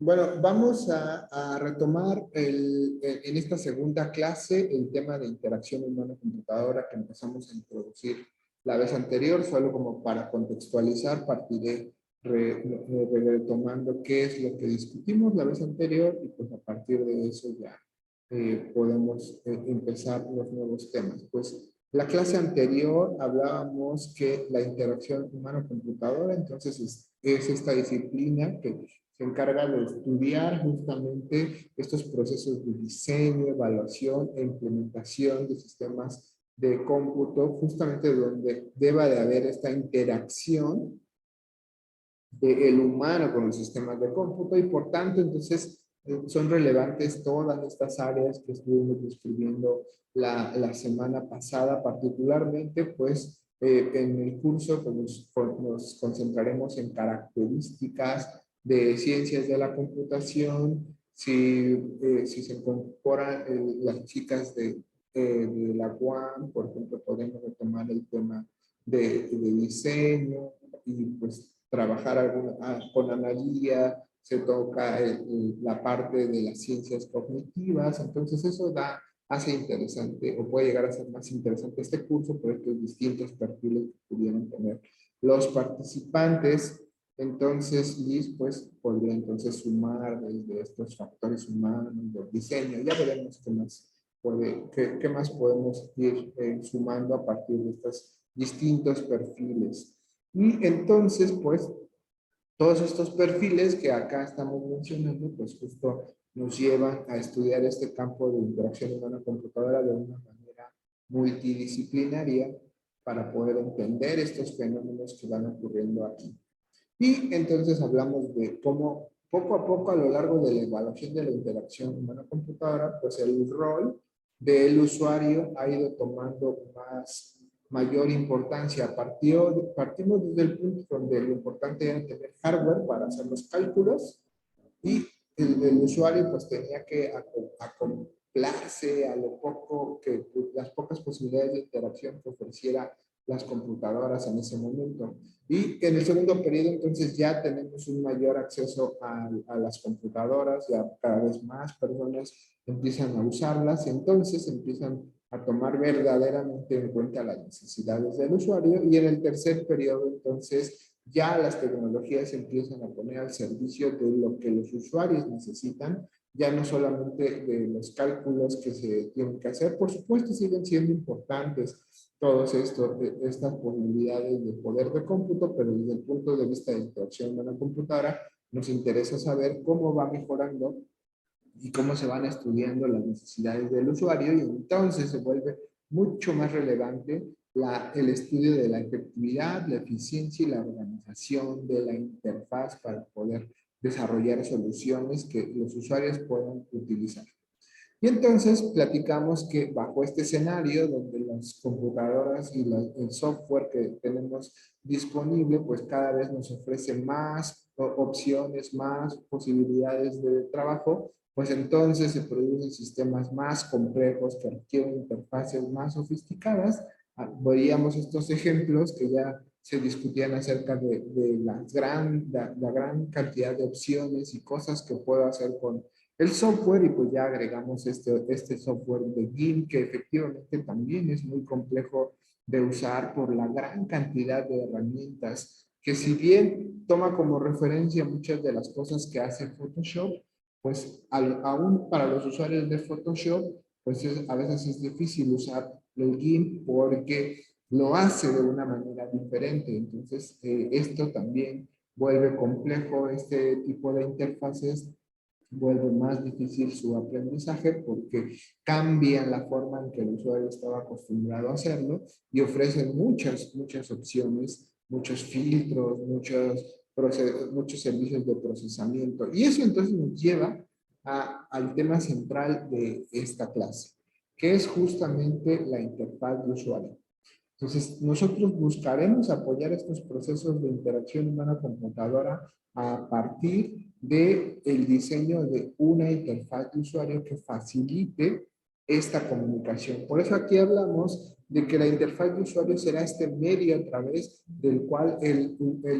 Bueno, vamos a retomar en esta segunda clase el tema de interacción humano-computadora que empezamos a introducir la vez anterior, solo como para contextualizar, partiré retomando qué es lo que discutimos la vez anterior y pues a partir de eso ya podemos empezar los nuevos temas. Pues la clase anterior hablábamos que la interacción humano-computadora, entonces es esta disciplina que se encarga de estudiar justamente estos procesos de diseño, evaluación e implementación de sistemas de cómputo, justamente donde deba de haber esta interacción del humano con los sistemas de cómputo y por tanto entonces son relevantes todas estas áreas que estuvimos describiendo la semana pasada, particularmente pues en el curso pues, nos concentraremos en características de ciencias de la computación, si se incorporan las chicas de la UAM, por ejemplo, podemos retomar el tema de diseño y pues trabajar con analía, se toca la parte de las ciencias cognitivas, entonces eso hace interesante o puede llegar a ser más interesante este curso por estos distintos perfiles que pudieran tener los participantes. Entonces, Liz, pues, podría entonces sumar desde estos factores humanos, del diseño, ya veremos qué más podemos ir sumando a partir de estos distintos perfiles. Y entonces, pues, todos estos perfiles que acá estamos mencionando, pues justo nos llevan a estudiar este campo de interacción humana-computadora de una manera multidisciplinaria para poder entender estos fenómenos que van ocurriendo aquí. Y entonces hablamos de cómo poco a poco a lo largo de la evaluación de la interacción humana-computadora, pues el rol del usuario ha ido tomando mayor importancia. Partimos desde el punto donde lo importante era tener hardware para hacer los cálculos y el usuario pues tenía que acoplarse a lo poco que las pocas posibilidades de interacción que ofreciera las computadoras en ese momento. Y en el segundo periodo entonces ya tenemos un mayor acceso a las computadoras, ya cada vez más personas empiezan a usarlas y entonces empiezan a tomar verdaderamente en cuenta las necesidades del usuario y en el tercer periodo entonces ya las tecnologías se empiezan a poner al servicio de lo que los usuarios necesitan, ya no solamente de los cálculos que se tienen que hacer, por supuesto siguen siendo importantes todas estas posibilidades de poder de cómputo, pero desde el punto de vista de interacción de la computadora, nos interesa saber cómo va mejorando y cómo se van estudiando las necesidades del usuario y entonces se vuelve mucho más relevante el estudio de la efectividad, la eficiencia y la organización de la interfaz para poder desarrollar soluciones que los usuarios puedan utilizar. Y entonces platicamos que bajo este escenario donde las computadoras y el software que tenemos disponible pues cada vez nos ofrece más opciones, más posibilidades de trabajo, pues entonces se producen sistemas más complejos que requieren interfaces más sofisticadas. Veíamos estos ejemplos que ya se discutían acerca de la gran cantidad de opciones y cosas que puedo hacer con el software y pues ya agregamos este software de GIMP que efectivamente también es muy complejo de usar por la gran cantidad de herramientas que si bien toma como referencia muchas de las cosas que hace Photoshop, pues aún para los usuarios de Photoshop, pues a veces es difícil usar el GIMP porque lo hace de una manera diferente. Entonces, esto también vuelve complejo este tipo de interfaces, vuelve más difícil su aprendizaje porque cambian la forma en que el usuario estaba acostumbrado a hacerlo y ofrecen muchas opciones, muchos filtros, muchos servicios de procesamiento. Y eso entonces nos lleva al tema central de esta clase, que es justamente la interfaz de usuario. Entonces, nosotros buscaremos apoyar estos procesos de interacción humana-computadora a partir del diseño de una interfaz de usuario que facilite esta comunicación. Por eso aquí hablamos de que la interfaz de usuario será este medio a través del cual el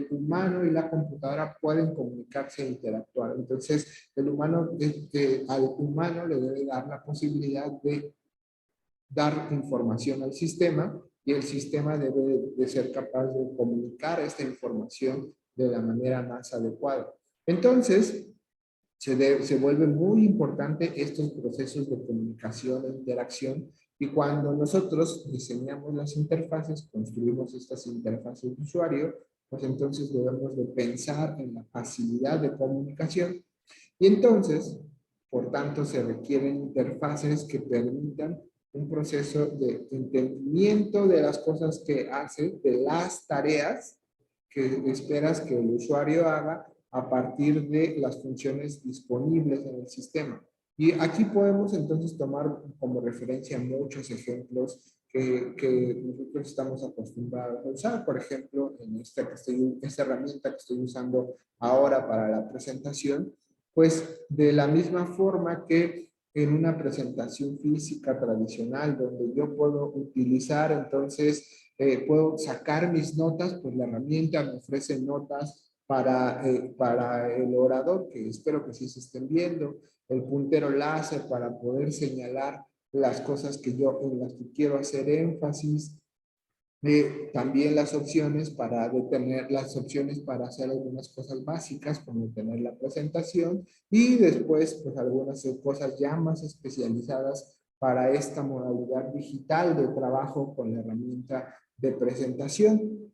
humano y la computadora pueden comunicarse e interactuar. Entonces, el humano, al humano le debe dar la posibilidad de dar información al sistema y el sistema debe de ser capaz de comunicar esta información de la manera más adecuada. Entonces, se vuelve muy importante estos procesos de comunicación e interacción y cuando nosotros diseñamos las interfaces, construimos estas interfaces de usuario, pues entonces debemos de pensar en la facilidad de comunicación y entonces, por tanto, se requieren interfaces que permitan un proceso de entendimiento de las cosas que hace, de las tareas que esperas que el usuario haga a partir de las funciones disponibles en el sistema. Y aquí podemos entonces tomar como referencia muchos ejemplos que nosotros estamos acostumbrados a usar. Por ejemplo, en esta herramienta que estoy usando ahora para la presentación, pues de la misma forma que en una presentación física tradicional donde yo puedo utilizar entonces puedo sacar mis notas, pues la herramienta me ofrece notas para el orador, que espero que sí se estén viendo, el puntero láser para poder señalar las cosas en las que quiero hacer énfasis, también las opciones para hacer algunas cosas básicas, como tener la presentación, y después, pues algunas cosas ya más especializadas para esta modalidad digital de trabajo con la herramienta de presentación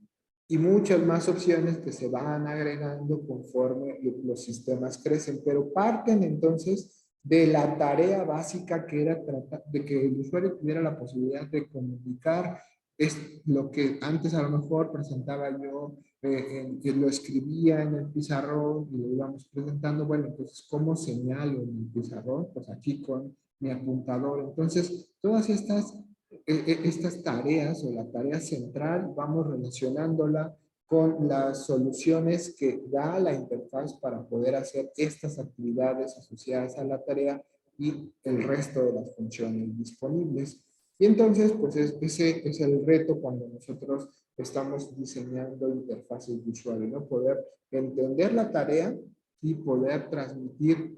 y muchas más opciones que se van agregando conforme los sistemas crecen, pero parten entonces de la tarea básica que era tratar de que el usuario tuviera la posibilidad de comunicar es lo que antes a lo mejor presentaba yo, lo escribía en el pizarrón y lo íbamos presentando. Bueno, entonces, ¿cómo señalo en el pizarrón? Pues aquí con mi apuntador. Entonces, todas estas tareas o la tarea central, vamos relacionándola con las soluciones que da la interfaz para poder hacer estas actividades asociadas a la tarea y el resto de las funciones disponibles. Y entonces, pues ese es el reto cuando nosotros estamos diseñando interfaces de usuario, ¿no? Poder entender la tarea y poder transmitir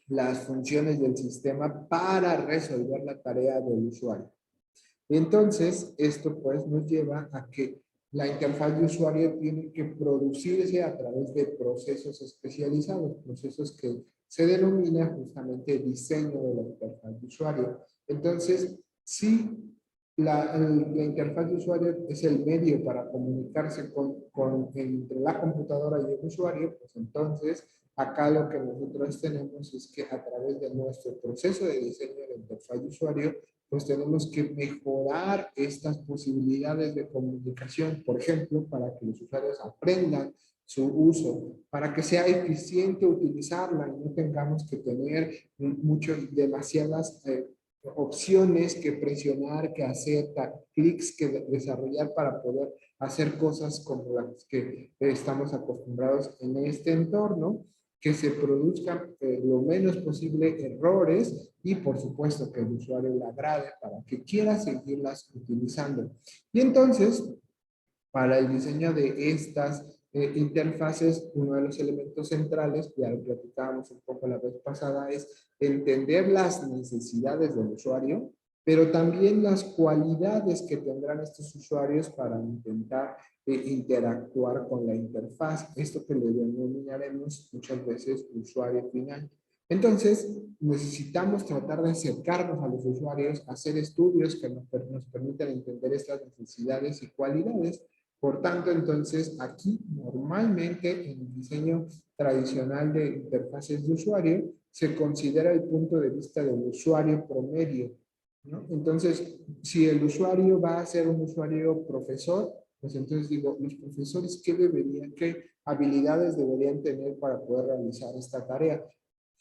las funciones del sistema para resolver la tarea del usuario. Entonces, esto pues nos lleva a que la interfaz de usuario tiene que producirse a través de procesos especializados, procesos que se denomina justamente diseño de la interfaz de usuario. Entonces, si la interfaz de usuario es el medio para comunicarse entre la computadora y el usuario, pues entonces acá lo que nosotros tenemos es que a través de nuestro proceso de diseño de la interfaz de usuario, pues tenemos que mejorar estas posibilidades de comunicación, por ejemplo, para que los usuarios aprendan su uso, para que sea eficiente utilizarla y no tengamos que tener demasiadas opciones que presionar, que hacer, clics que desarrollar para poder hacer cosas como las que estamos acostumbrados en este entorno, que se produzcan lo menos posible errores y por supuesto que el usuario le agrade para que quiera seguirlas utilizando. Y entonces, para el diseño de estas interfaces, uno de los elementos centrales, ya lo platicábamos un poco la vez pasada, es entender las necesidades del usuario, pero también las cualidades que tendrán estos usuarios para intentar interactuar con la interfaz. Esto que le denominaremos muchas veces usuario final. Entonces, necesitamos tratar de acercarnos a los usuarios, hacer estudios que nos permitan entender estas necesidades y cualidades. Por tanto, entonces, aquí normalmente en el diseño tradicional de interfaces de usuario se considera el punto de vista del usuario promedio, ¿no? Entonces, si el usuario va a ser un usuario profesor, pues entonces digo, los profesores, ¿qué habilidades deberían tener para poder realizar esta tarea?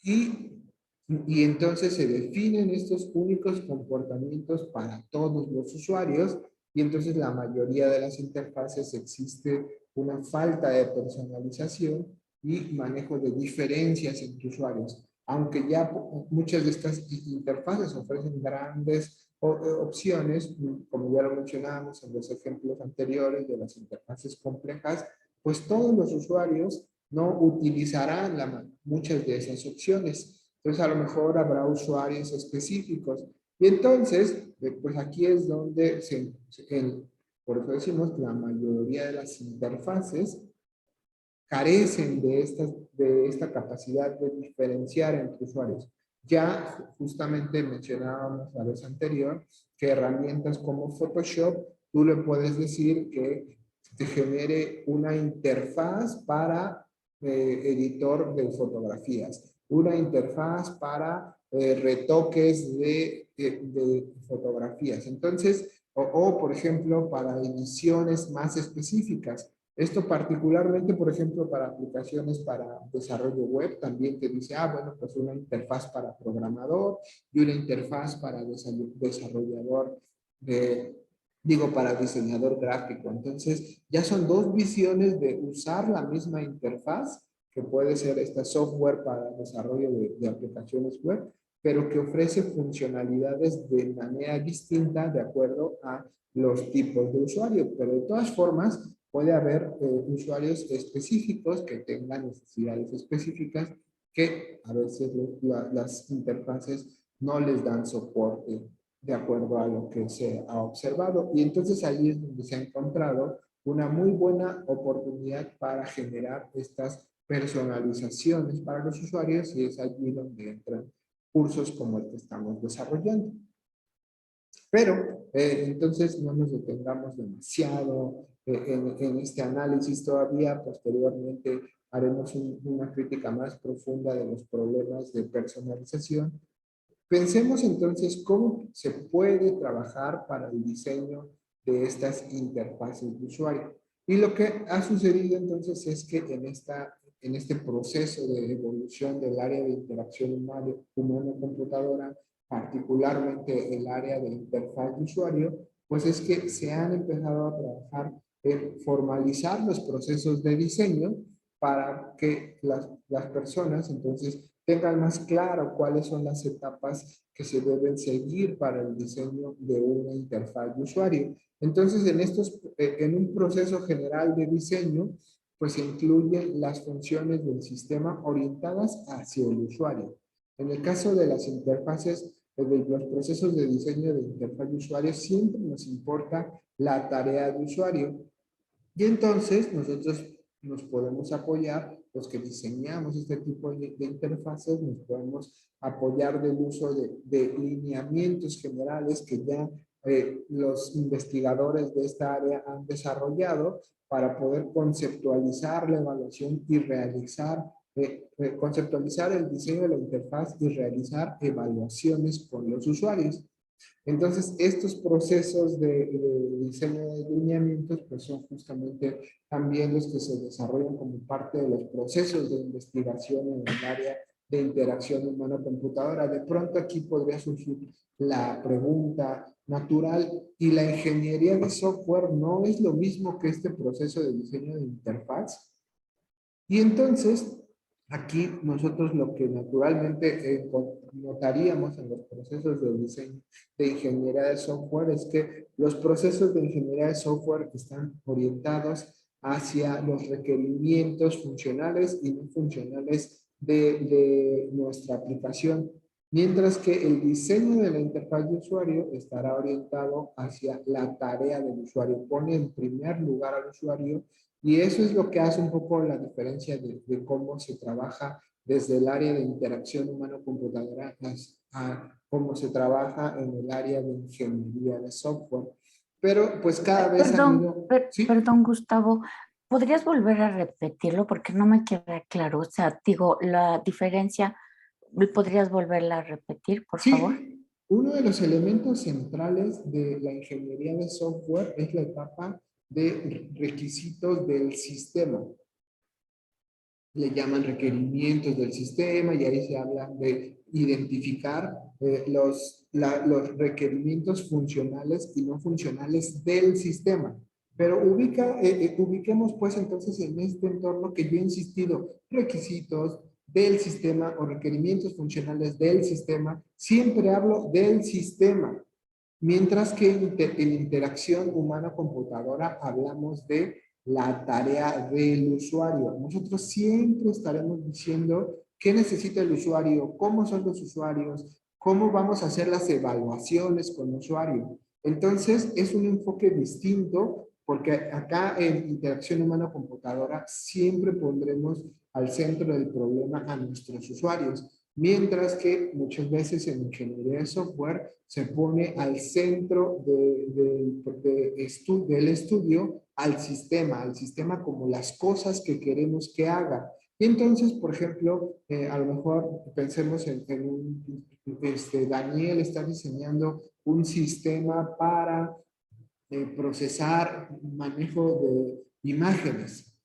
Y entonces se definen estos únicos comportamientos para todos los usuarios y entonces la mayoría de las interfaces existe una falta de personalización y manejo de diferencias entre usuarios. Aunque ya muchas de estas interfaces ofrecen grandes opciones, como ya lo mencionábamos en los ejemplos anteriores de las interfaces complejas, pues todos los usuarios no utilizarán muchas de esas opciones. Entonces, a lo mejor habrá usuarios específicos. Y entonces, pues aquí es donde, por eso decimos que la mayoría de las interfaces carecen de esta capacidad de diferenciar entre usuarios. Ya justamente mencionábamos la vez anterior que herramientas como Photoshop, tú le puedes decir que te genere una interfaz para editor de fotografías, una interfaz para retoques de fotografías. Entonces, por ejemplo, para ediciones más específicas. Esto particularmente, por ejemplo, para aplicaciones para desarrollo web, también te dice, bueno, pues una interfaz para programador y una interfaz para desarrollador para diseñador gráfico. Entonces, ya son dos visiones de usar la misma interfaz, que puede ser este software para desarrollo de aplicaciones web, pero que ofrece funcionalidades de manera distinta de acuerdo a los tipos de usuario. Pero de todas formas, puede haber usuarios específicos que tengan necesidades específicas que a veces las interfaces no les dan soporte de acuerdo a lo que se ha observado. Y entonces ahí es donde se ha encontrado una muy buena oportunidad para generar estas personalizaciones para los usuarios, y es allí donde entran cursos como el que estamos desarrollando. Pero entonces no nos detengamos demasiado en este análisis todavía. Posteriormente haremos una crítica más profunda de los problemas de personalización. Pensemos entonces cómo se puede trabajar para el diseño de estas interfaces de usuario. Y lo que ha sucedido entonces es que en este proceso de evolución del área de interacción humano-computadora, particularmente el área de interfaz de usuario, pues es que se han empezado a trabajar en formalizar los procesos de diseño para que las personas entonces tengan más claro cuáles son las etapas que se deben seguir para el diseño de una interfaz de usuario. Entonces, en un proceso general de diseño, pues se incluyen las funciones del sistema orientadas hacia el usuario. En el caso de las interfaces, de los procesos de diseño de interfaz de usuario, siempre nos importa la tarea de usuario. Y entonces nosotros nos podemos apoyar, los que diseñamos este tipo de interfaces, nos podemos apoyar del uso de lineamientos generales que ya los investigadores de esta área han desarrollado para poder conceptualizar la evaluación y conceptualizar el diseño de la interfaz y realizar evaluaciones con los usuarios. Entonces, estos procesos de diseño de lineamientos, pues son justamente también los que se desarrollan como parte de los procesos de investigación en el área de interacción humana-computadora. De pronto aquí podría surgir la pregunta natural, ¿y la ingeniería de software no es lo mismo que este proceso de diseño de interfaz? Y entonces, aquí nosotros lo que naturalmente notaríamos en los procesos de diseño de ingeniería de software es que los procesos de ingeniería de software están orientados hacia los requerimientos funcionales y no funcionales de nuestra aplicación, mientras que el diseño de la interfaz de usuario estará orientado hacia la tarea del usuario, pone en primer lugar al usuario. Y eso es lo que hace un poco la diferencia de cómo se trabaja desde el área de interacción humano-computadora a cómo se trabaja en el área de ingeniería de software. Pero pues cada vez han Perdón, ido... ¿Sí? perdón, Gustavo, ¿podrías volver a repetirlo? Porque no me queda claro. O sea, digo, la diferencia, ¿podrías volverla a repetir, por favor? Sí, uno de los elementos centrales de la ingeniería de software es la etapa de requisitos del sistema. Le llaman requerimientos del sistema y ahí se habla de identificar los requerimientos funcionales y no funcionales del sistema. Pero ubiquemos pues entonces en este entorno que yo he insistido, requisitos del sistema o requerimientos funcionales del sistema, siempre hablo del sistema. Mientras que en interacción humano-computadora hablamos de la tarea del usuario. Nosotros siempre estaremos diciendo qué necesita el usuario, cómo son los usuarios, cómo vamos a hacer las evaluaciones con el usuario. Entonces, es un enfoque distinto porque acá en interacción humano-computadora siempre pondremos al centro del problema a nuestros usuarios, mientras que muchas veces en ingeniería de software se pone al centro del estudio al sistema como las cosas que queremos que haga. Y entonces, por ejemplo, a lo mejor pensemos en un, Daniel está diseñando un sistema para procesar manejo de imágenes.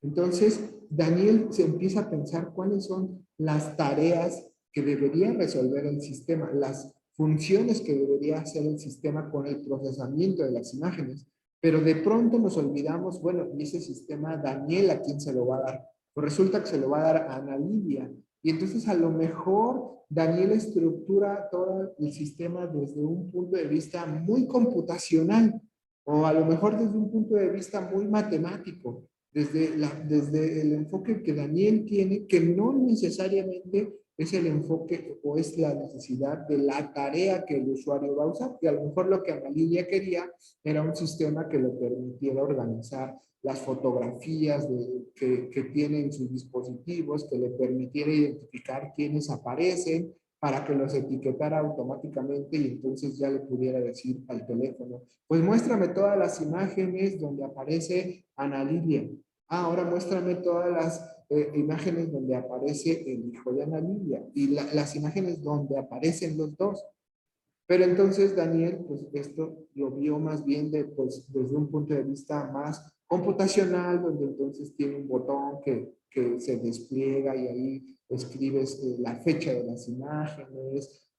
Entonces, Daniel se empieza a pensar cuáles son las tareas que debería resolver el sistema, las funciones que debería hacer el sistema con el procesamiento de las imágenes. Pero de pronto nos olvidamos, bueno, y ese sistema, Daniel, ¿a quién se lo va a dar? Pues resulta que se lo va a dar a Ana Lidia. Y entonces a lo mejor Daniel estructura todo el sistema desde un punto de vista muy computacional, o a lo mejor desde un punto de vista muy matemático, desde el enfoque que Daniel tiene, que no necesariamente es el enfoque o es la necesidad de la tarea que el usuario va a usar, que a lo mejor lo que Ana Lidia quería era un sistema que le permitiera organizar las fotografías que tiene en sus dispositivos, que le permitiera identificar quiénes aparecen, para que los etiquetara automáticamente y entonces ya le pudiera decir al teléfono, pues muéstrame todas las imágenes donde aparece Ana Lidia. Ahora muéstrame todas las imágenes donde aparece el hijo de Ana Lidia y las imágenes donde aparecen los dos. Pero entonces Daniel, pues esto lo vio más bien desde un punto de vista más computacional, donde entonces tiene un botón que se despliega y ahí escribes la fecha de las imágenes,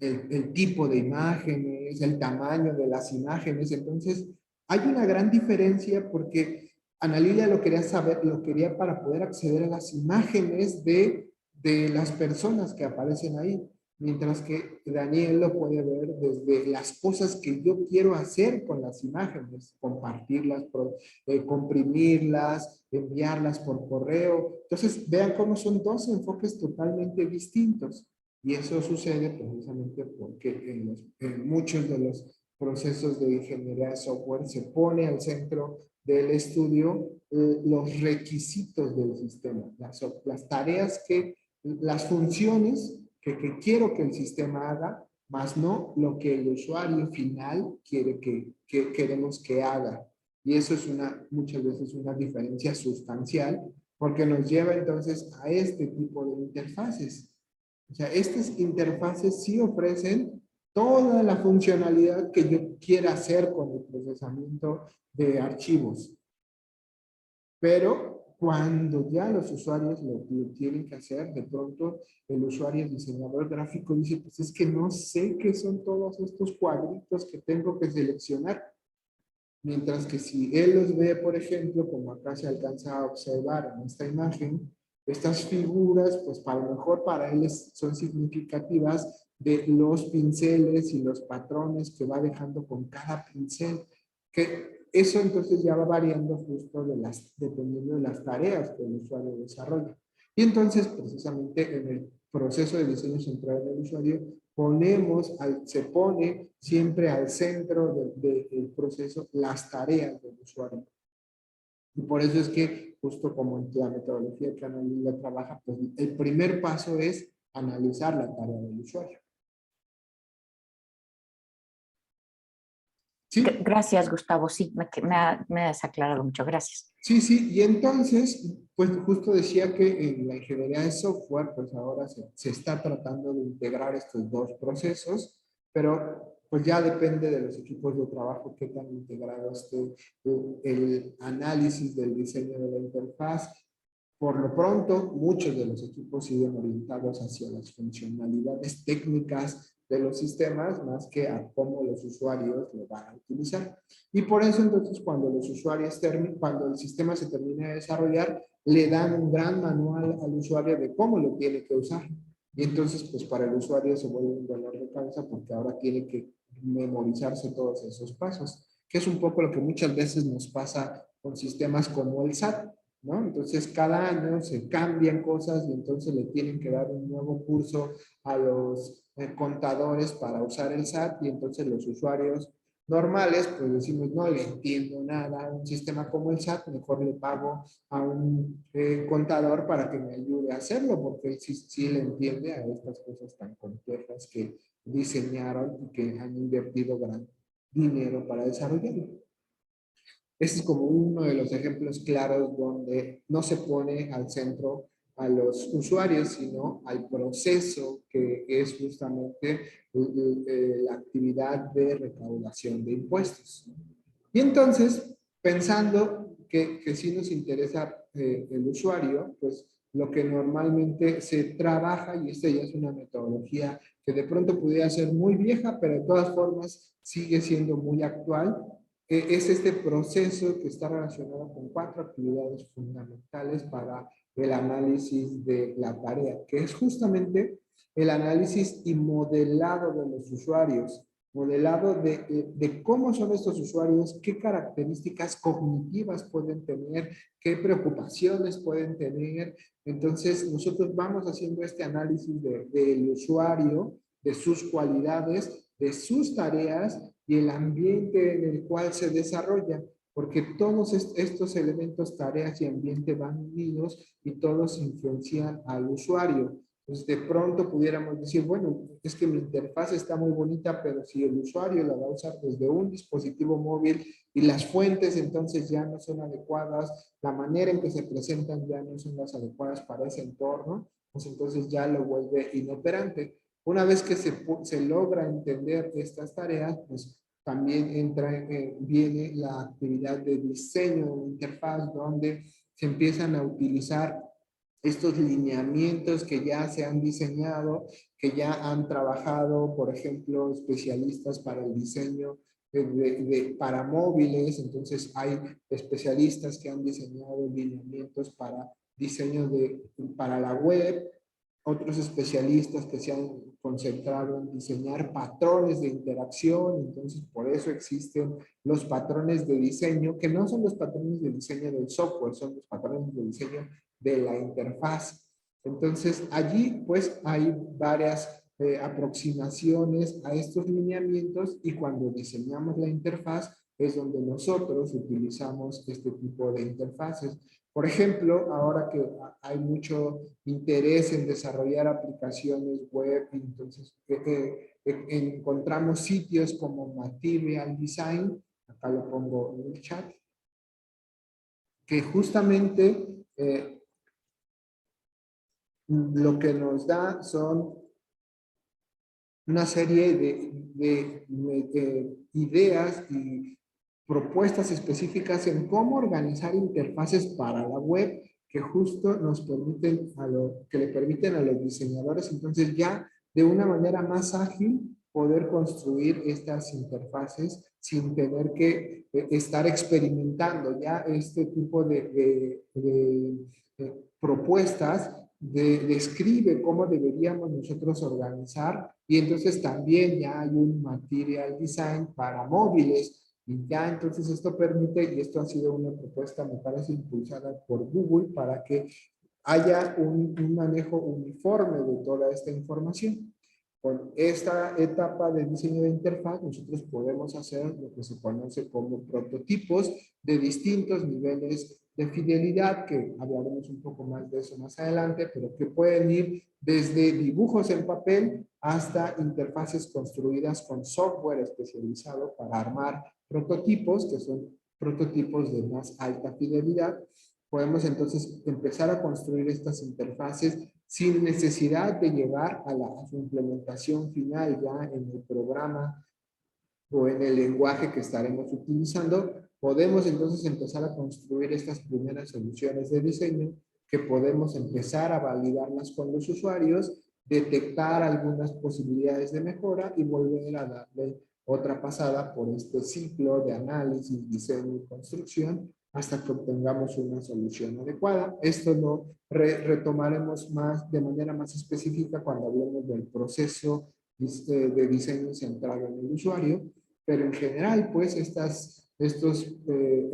el tipo de imágenes, el tamaño de las imágenes. Entonces, hay una gran diferencia porque Ana Lilia lo quería saber, lo quería para poder acceder a las imágenes de las personas que aparecen ahí, mientras que Daniel lo puede ver desde las cosas que yo quiero hacer con las imágenes, compartirlas, comprimirlas, enviarlas por correo. Entonces, vean cómo son dos enfoques totalmente distintos. Y eso sucede precisamente porque en muchos de los procesos de ingeniería de software se pone al centro del estudio los requisitos del sistema, las tareas las funciones que quiero que el sistema haga, más no lo que el usuario final quiere que queremos que haga. Y eso es muchas veces una diferencia sustancial, porque nos lleva entonces a este tipo de interfaces. O sea, estas interfaces sí ofrecen toda la funcionalidad que yo quiera hacer con el procesamiento de archivos. Pero cuando ya los usuarios lo tienen que hacer, de pronto el usuario, el diseñador gráfico dice, pues es que no sé qué son todos estos cuadritos que tengo que seleccionar. Mientras que si él los ve, por ejemplo, como acá se alcanza a observar en esta imagen, estas figuras, pues a lo mejor para él son significativas de los pinceles y los patrones que va dejando con cada pincel, que eso entonces ya va variando justo dependiendo de las tareas que el usuario desarrolla. Y entonces, precisamente en el proceso de diseño centrado en el usuario, se pone siempre al centro del proceso las tareas del usuario. Y por eso es que, justo como en la metodología que Ana Lilia trabaja, pues el primer paso es analizar la tarea del usuario. ¿Sí? Gracias, Gustavo. Sí, me has aclarado mucho. Gracias. Sí, sí. Y entonces, pues justo decía que en la ingeniería de software, pues ahora se está tratando de integrar estos dos procesos, pero pues ya depende de los equipos de trabajo qué tan integrado esté el análisis del diseño de la interfaz. Por lo pronto, muchos de los equipos siguen orientados hacia las funcionalidades técnicas de los sistemas más que a cómo los usuarios lo van a utilizar. Y por eso entonces cuando cuando el sistema se termina de desarrollar, le dan un gran manual al usuario de cómo lo tiene que usar. Y entonces, pues para el usuario se vuelve un dolor de cabeza porque ahora tiene que memorizarse todos esos pasos, que es un poco lo que muchas veces nos pasa con sistemas como el SAT, ¿no? Entonces, cada año se cambian cosas y entonces le tienen que dar un nuevo curso a los contadores para usar el SAT y entonces los usuarios normales, pues decimos, no le entiendo nada a un sistema como el SAT, mejor le pago a un contador para que me ayude a hacerlo, porque él sí le entiende a estas cosas tan complejas que diseñaron y que han invertido gran dinero para desarrollarlo. Este es como uno de los ejemplos claros donde no se pone al centro a los usuarios, sino al proceso que es justamente la actividad de recaudación de impuestos. Y entonces, pensando que sí nos interesa el usuario, pues lo que normalmente se trabaja, y esta ya es una metodología que de pronto pudiera ser muy vieja, pero de todas formas sigue siendo muy actual, es este proceso que está relacionado con 4 actividades fundamentales para el análisis de la tarea, que es justamente el análisis y modelado de los usuarios, modelado de cómo son estos usuarios, qué características cognitivas pueden tener, qué preocupaciones pueden tener. Entonces, nosotros vamos haciendo este análisis del usuario, de sus cualidades, de sus tareas y el ambiente en el cual se desarrolla, porque todos estos elementos, tareas y ambiente van unidos y todos influencian al usuario. Entonces, de pronto pudiéramos decir, bueno, es que mi interfaz está muy bonita, pero si el usuario la va a usar desde un dispositivo móvil y las fuentes entonces ya no son adecuadas, la manera en que se presentan ya no son las adecuadas para ese entorno, pues entonces ya lo vuelve inoperante. Una vez que se logra entender estas tareas, pues también viene la actividad de diseño de interfaz, donde se empiezan a utilizar estos lineamientos que ya se han diseñado, que ya han trabajado, por ejemplo, especialistas para el diseño para móviles. Entonces hay especialistas que han diseñado lineamientos para diseño para la web, otros especialistas que se han concentrado en diseñar patrones de interacción. Entonces por eso existen los patrones de diseño, que no son los patrones de diseño del software, son los patrones de diseño de la interfaz. Entonces, allí pues hay varias aproximaciones a estos lineamientos y cuando diseñamos la interfaz es donde nosotros utilizamos este tipo de interfaces. Por ejemplo, ahora que hay mucho interés en desarrollar aplicaciones web, entonces encontramos sitios como Material Design, acá lo pongo en el chat, que justamente lo que nos da son una serie de ideas y propuestas específicas en cómo organizar interfaces para la web que justo nos permiten que le permiten a los diseñadores entonces ya de una manera más ágil poder construir estas interfaces sin tener que estar experimentando ya este tipo de propuestas describe cómo deberíamos nosotros organizar y entonces también ya hay un material design para móviles y ya entonces esto permite, y esto ha sido una propuesta me parece impulsada por Google para que haya un manejo uniforme de toda esta información. Con esta etapa de diseño de interfaz, nosotros podemos hacer lo que se conoce como prototipos de distintos niveles de fidelidad, que hablaremos un poco más de eso más adelante, pero que pueden ir desde dibujos en papel hasta interfaces construidas con software especializado para armar prototipos, que son prototipos de más alta fidelidad. Podemos entonces empezar a construir estas interfaces sin necesidad de llegar a su implementación final ya en el programa o en el lenguaje que estaremos utilizando. Podemos entonces empezar a construir estas primeras soluciones de diseño que podemos empezar a validarlas con los usuarios, detectar algunas posibilidades de mejora y volver a darle otra pasada por este ciclo de análisis, diseño y construcción hasta que obtengamos una solución adecuada. Esto lo retomaremos más de manera más específica cuando hablemos del proceso de diseño centrado en el usuario, pero en general, pues estas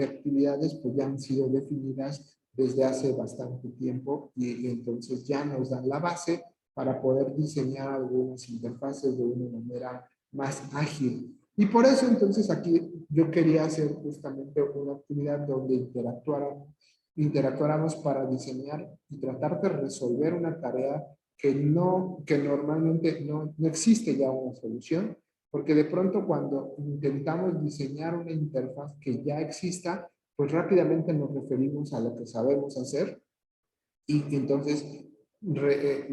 actividades pues, ya han sido definidas desde hace bastante tiempo y entonces ya nos dan la base para poder diseñar algunas interfaces de una manera más ágil. Y por eso entonces aquí yo quería hacer justamente una actividad donde interactuáramos para diseñar y tratar de resolver una tarea que normalmente no existe ya una solución, porque de pronto cuando intentamos diseñar una interfaz que ya exista, pues rápidamente nos referimos a lo que sabemos hacer y entonces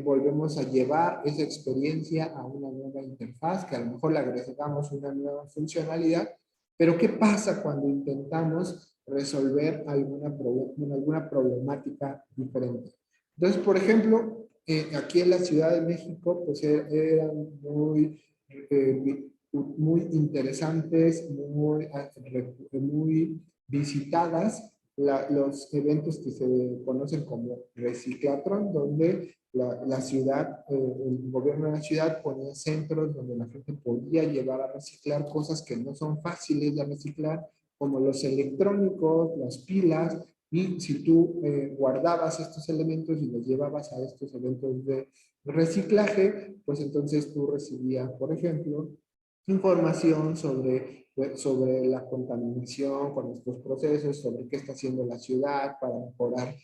volvemos a llevar esa experiencia a una nueva interfaz, que a lo mejor le agregamos una nueva funcionalidad, pero ¿qué pasa cuando intentamos resolver alguna problemática diferente? Entonces, por ejemplo, aquí en la Ciudad de México, pues eran muy interesantes, muy visitadas los eventos que se conocen como Reciclatron, donde la ciudad, el gobierno de la ciudad ponía centros donde la gente podía llevar a reciclar cosas que no son fáciles de reciclar, como los electrónicos, las pilas, y si tú guardabas estos elementos y los llevabas a estos eventos de reciclaje, pues entonces tú recibías, por ejemplo, información sobre la contaminación con estos procesos, sobre qué está haciendo la ciudad para mejorar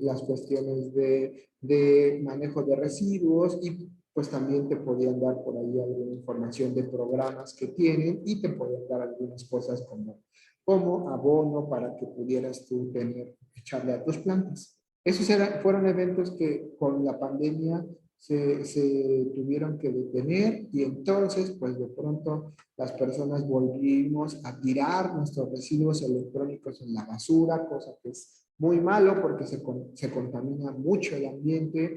las cuestiones de manejo de residuos y pues también te podían dar por ahí alguna información de programas que tienen y te podían dar algunas cosas como abono para que pudieras tú echarle a tus plantas. Fueron eventos que con la pandemia se tuvieron que detener y entonces pues de pronto las personas volvimos a tirar nuestros residuos electrónicos en la basura, cosa que es muy malo porque se contamina mucho el ambiente.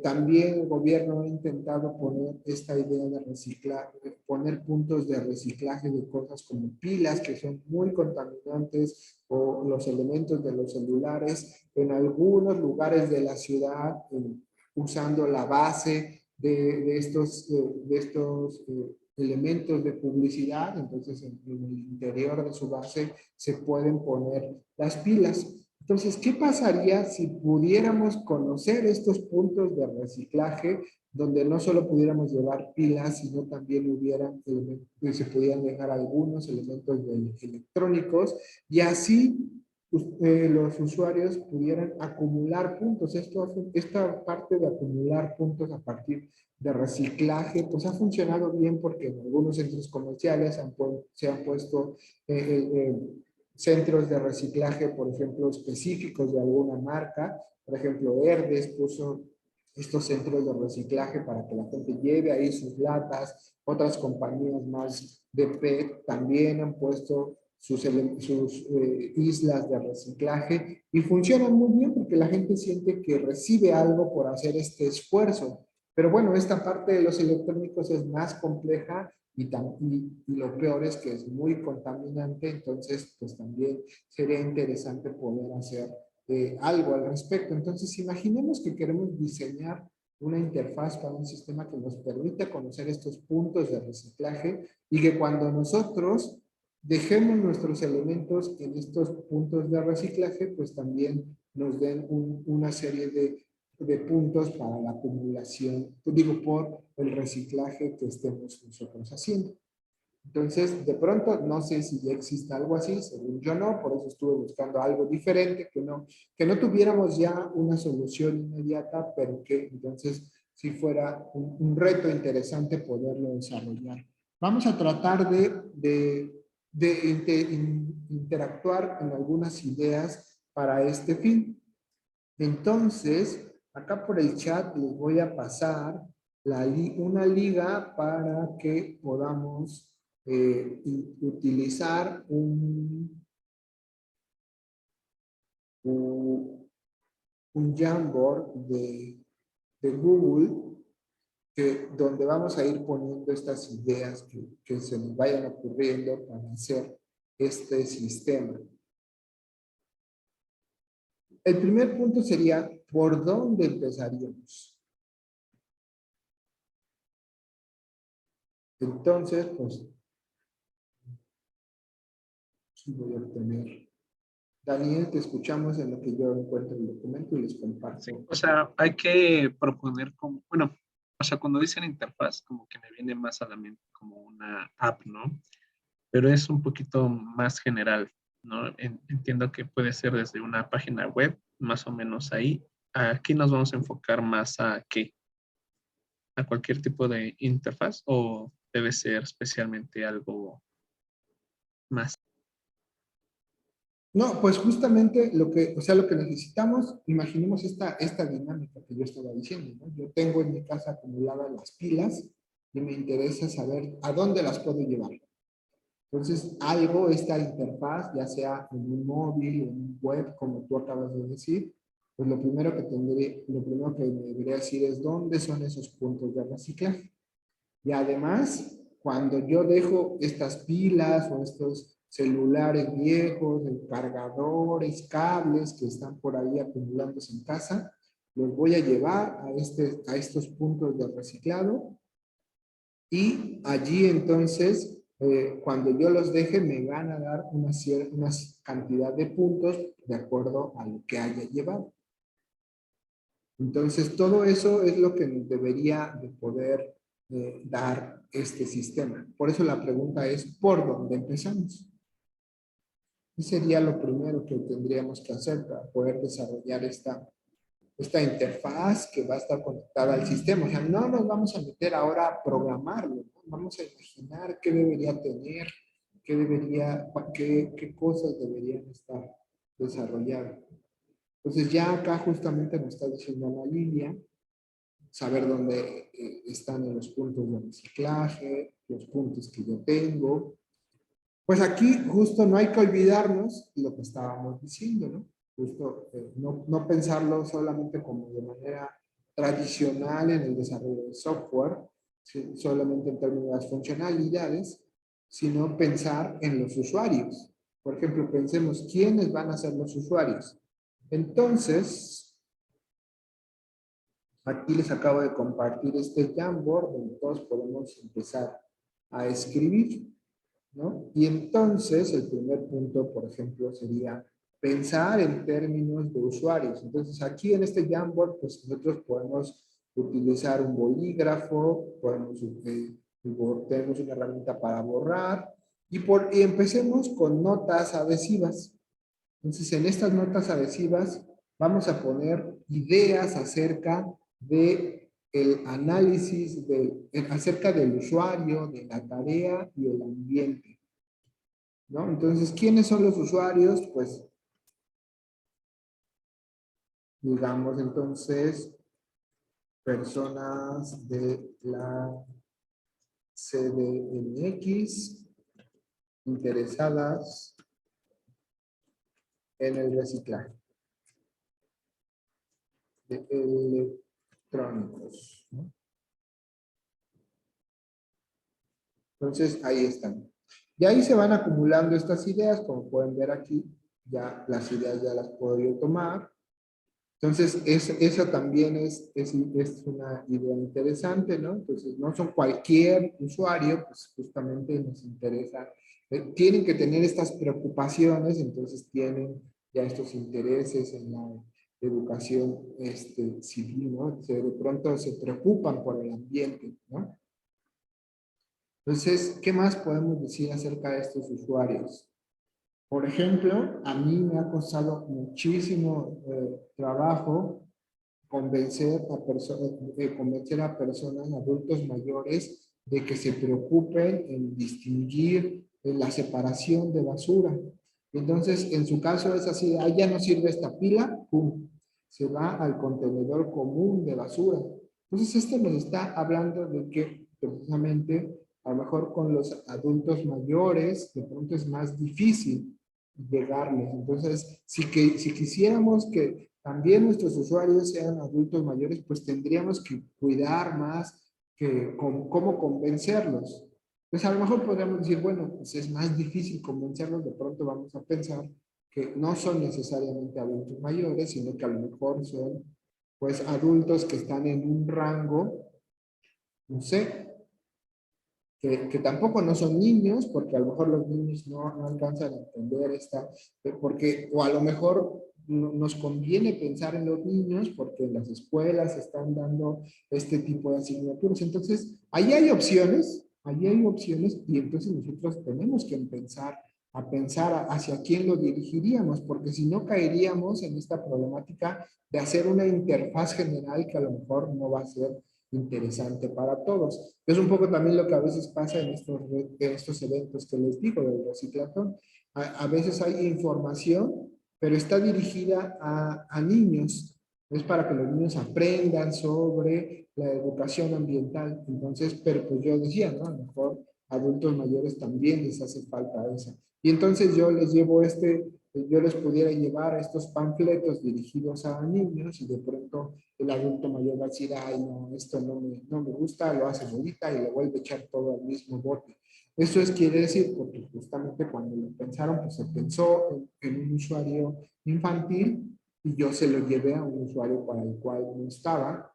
También el gobierno ha intentado poner esta idea de reciclar, poner puntos de reciclaje de cosas como pilas que son muy contaminantes o los elementos de los celulares en algunos lugares de la ciudad, usando la base de estos elementos de publicidad, entonces en el interior de su base se pueden poner las pilas. Entonces, ¿qué pasaría si pudiéramos conocer estos puntos de reciclaje donde no solo pudiéramos llevar pilas, sino también se pudieran dejar algunos elementos electrónicos y así los usuarios pudieran acumular puntos? Esta parte de acumular puntos a partir de reciclaje, pues ha funcionado bien porque en algunos centros comerciales se han puesto centros de reciclaje, por ejemplo, específicos de alguna marca. Por ejemplo, Herdes puso estos centros de reciclaje para que la gente lleve ahí sus latas. Otras compañías más de PET también han puesto sus islas de reciclaje y funcionan muy bien porque la gente siente que recibe algo por hacer este esfuerzo. Pero bueno, esta parte de los electrónicos es más compleja y lo peor es que es muy contaminante, entonces pues también sería interesante poder hacer algo al respecto. Entonces imaginemos que queremos diseñar una interfaz para un sistema que nos permita conocer estos puntos de reciclaje y que cuando nosotros dejemos nuestros elementos en estos puntos de reciclaje, pues también nos den una serie de puntos para la acumulación, digo, por el reciclaje que estemos nosotros haciendo. Entonces, de pronto, no sé si ya existe algo así, según yo no, por eso estuve buscando algo diferente, que no tuviéramos ya una solución inmediata, pero que entonces sí fuera un reto interesante poderlo desarrollar. Vamos a tratar interactuar en algunas ideas para este fin. Entonces, acá por el chat les voy a pasar una liga para que podamos utilizar un Jamboard de Google donde vamos a ir poniendo estas ideas que se nos vayan ocurriendo para hacer este sistema. el primer punto sería, ¿por dónde empezaríamos? Entonces, pues, sí voy a obtener. Daniel, te escuchamos en lo que yo encuentro el documento y les Sí, comparto. o sea, hay que proponer como, bueno, o sea, cuando dicen interfaz, como que me viene más a la mente como una app, ¿no? Pero es un poquito más general, ¿no? Entiendo que puede ser desde una página web, más o menos ahí. Aquí nos vamos a enfocar más a qué, a cualquier tipo de interfaz o debe ser especialmente algo más. No, pues justamente lo que, o sea, lo que necesitamos, imaginemos esta dinámica que yo estaba diciendo, ¿no? Yo tengo en mi casa acumuladas las pilas y me interesa saber a dónde las puedo llevar. Entonces, algo, esta interfaz, ya sea en un móvil, en un web, como tú acabas de decir, pues lo primero que me debería decir es dónde son esos puntos de reciclaje. Y además, cuando yo dejo estas pilas o estos celulares viejos, cargadores, cables que están por ahí acumulándose en casa, los voy a llevar a estos puntos de reciclado y allí entonces, cuando yo los deje, me van a dar una cantidad de puntos de acuerdo a lo que haya llevado. Entonces, todo eso es lo que nos debería de poder dar este sistema. Por eso la pregunta es, ¿por dónde empezamos? ¿Qué sería lo primero que tendríamos que hacer para poder desarrollar esta interfaz que va a estar conectada al sistema? O sea, no nos vamos a meter ahora a programarlo, ¿no? Vamos a imaginar qué debería tener, qué cosas deberían estar desarrolladas. Entonces ya acá justamente nos está diciendo la Lilia, saber dónde están en los puntos de reciclaje, los puntos que yo tengo. Pues aquí justo no hay que olvidarnos lo que estábamos diciendo, ¿no? Justo no pensarlo solamente como de manera tradicional en el desarrollo de software, ¿sí? Solamente en términos de las funcionalidades, sino pensar en los usuarios. Por ejemplo, pensemos quiénes van a ser los usuarios. Entonces, aquí les acabo de compartir este Jamboard donde todos podemos empezar a escribir, ¿no? Y entonces el primer punto, por ejemplo, sería pensar en términos de usuarios. Entonces aquí en este Jamboard, pues nosotros podemos utilizar un bolígrafo, tenemos una herramienta para borrar y empecemos con notas adhesivas. Entonces en estas notas adhesivas vamos a poner ideas acerca de el análisis acerca del usuario, de la tarea y el ambiente, ¿no? Entonces, ¿quiénes son los usuarios? Pues, digamos, entonces, personas de la CDMX interesadas en el reciclaje de electrónicos, ¿no? Entonces, ahí están. Y ahí se van acumulando estas ideas, como pueden ver aquí, ya las ideas ya las puedo yo tomar. Entonces, eso también es una idea interesante, ¿no? Entonces, no son cualquier usuario, pues justamente nos interesa, tienen que tener estas preocupaciones, entonces tienen ya estos intereses en la educación civil, ¿no? De pronto se preocupan por el ambiente, ¿no? Entonces, ¿qué más podemos decir acerca de estos usuarios? Por ejemplo, a mí me ha costado muchísimo trabajo convencer a personas, adultos mayores, de que se preocupen en distinguir la separación de basura. Entonces, en su caso es así, ah, ya no sirve esta pila, ¡pum! Se va al contenedor común de basura. Entonces, esto nos está hablando de que precisamente a lo mejor con los adultos mayores de pronto es más difícil llegarles. Entonces, si quisiéramos que también nuestros usuarios sean adultos mayores, pues tendríamos que cuidar más cómo convencerlos. Pues a lo mejor podríamos decir, bueno, pues es más difícil convencerlos, de pronto vamos a pensar que no son necesariamente adultos mayores, sino que a lo mejor son pues adultos que están en un rango, no sé, que tampoco no son niños, porque a lo mejor los niños no alcanzan a entender porque, o a lo mejor nos conviene pensar en los niños porque en las escuelas están dando este tipo de asignaturas. Entonces, ahí hay opciones y entonces nosotros tenemos que pensar hacia quién lo dirigiríamos, porque si no caeríamos en esta problemática de hacer una interfaz general que a lo mejor no va a ser interesante para todos. Es un poco también lo que a veces pasa en estos eventos que les digo del reciclatón. A veces hay información, pero está dirigida a niños. Es para que los niños aprendan sobre la educación ambiental. Entonces, pero pues yo decía, ¿no? A lo mejor adultos mayores también les hace falta esa. Y entonces yo les llevo yo les pudiera llevar estos panfletos dirigidos a niños y de pronto el adulto mayor va a decir, ay, no, esto no me gusta, lo hace bolita y lo vuelve a echar todo al mismo bote. Eso quiere decir, porque justamente cuando lo pensaron, pues se pensó en un usuario infantil y yo se lo llevé a un usuario para el cual no estaba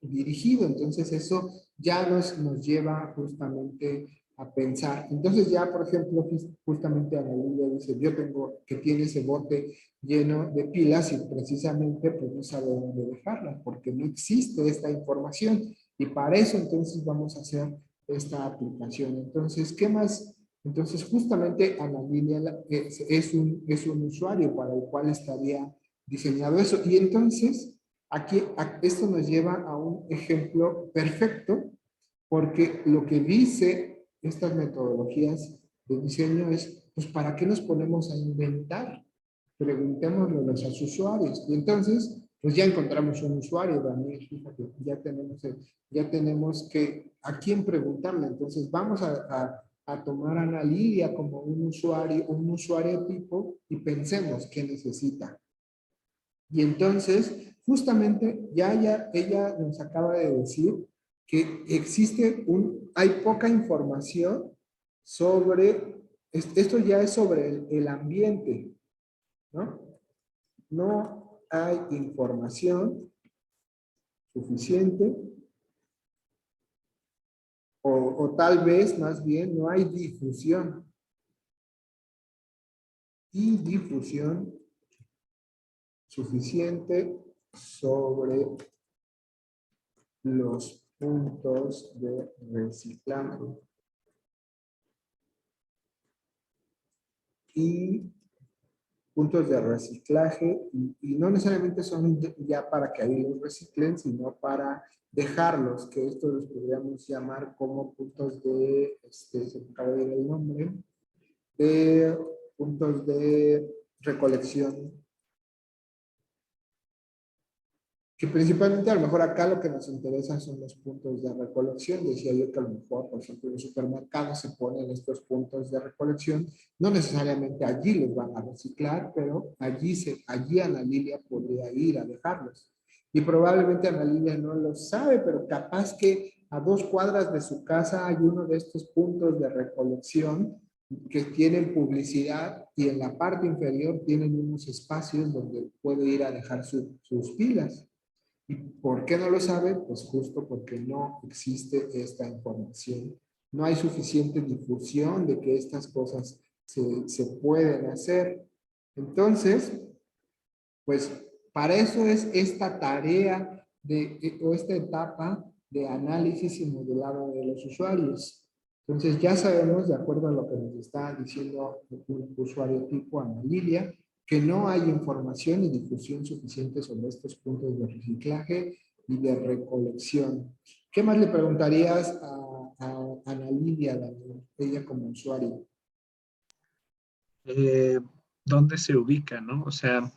dirigido. Entonces eso ya nos lleva justamente a pensar. Entonces ya, por ejemplo, justamente Ana Lilia dice, yo tengo que tiene ese bote lleno de pilas y precisamente pues no sabe dónde dejarlas porque no existe esta información y para eso entonces vamos a hacer esta aplicación. Entonces, ¿qué más? Entonces, justamente Ana Lilia es un usuario para el cual estaría diseñado eso. Y entonces, aquí, esto nos lleva a un ejemplo perfecto, porque lo que dice estas metodologías de diseño es, pues, ¿para qué nos ponemos a inventar? Preguntémoslo a los usuarios. Y entonces, pues ya encontramos un usuario, Daniel, fíjate, ya tenemos a quién preguntarle. Entonces, vamos a tomar a Ana Lidia como un usuario tipo y pensemos qué necesita. Y entonces, justamente, ella nos acaba de decir que hay poca información sobre, esto ya es sobre el ambiente, ¿no? No hay información suficiente o tal vez más bien no hay difusión suficiente sobre los puntos de reciclaje y no necesariamente son ya para que ahí los reciclen, sino para dejarlos, que esto los podríamos llamar como puntos se me acaba de ir el nombre, de puntos de recolección, que principalmente a lo mejor acá lo que nos interesa son los puntos de recolección. Decía yo que a lo mejor, por ejemplo, en los supermercados se ponen estos puntos de recolección, no necesariamente allí los van a reciclar, pero allí Ana Lilia podría ir a dejarlos. Y probablemente Ana Lilia no lo sabe, pero capaz que a 2 cuadras de su casa hay uno de estos puntos de recolección que tienen publicidad y en la parte inferior tienen unos espacios donde puede ir a dejar sus pilas. ¿Y por qué no lo sabe? Pues justo porque no existe esta información. No hay suficiente difusión de que estas cosas se pueden hacer. Entonces, pues para eso es esta tarea o esta etapa de análisis y modelado de los usuarios. Entonces ya sabemos, de acuerdo a lo que nos está diciendo un usuario tipo Ana Lilia, que no hay información y difusión suficiente sobre estos puntos de reciclaje y de recolección. ¿Qué más le preguntarías a Ana Lilia, Daniel, ella como usuario? ¿Dónde se ubica, no? O sea,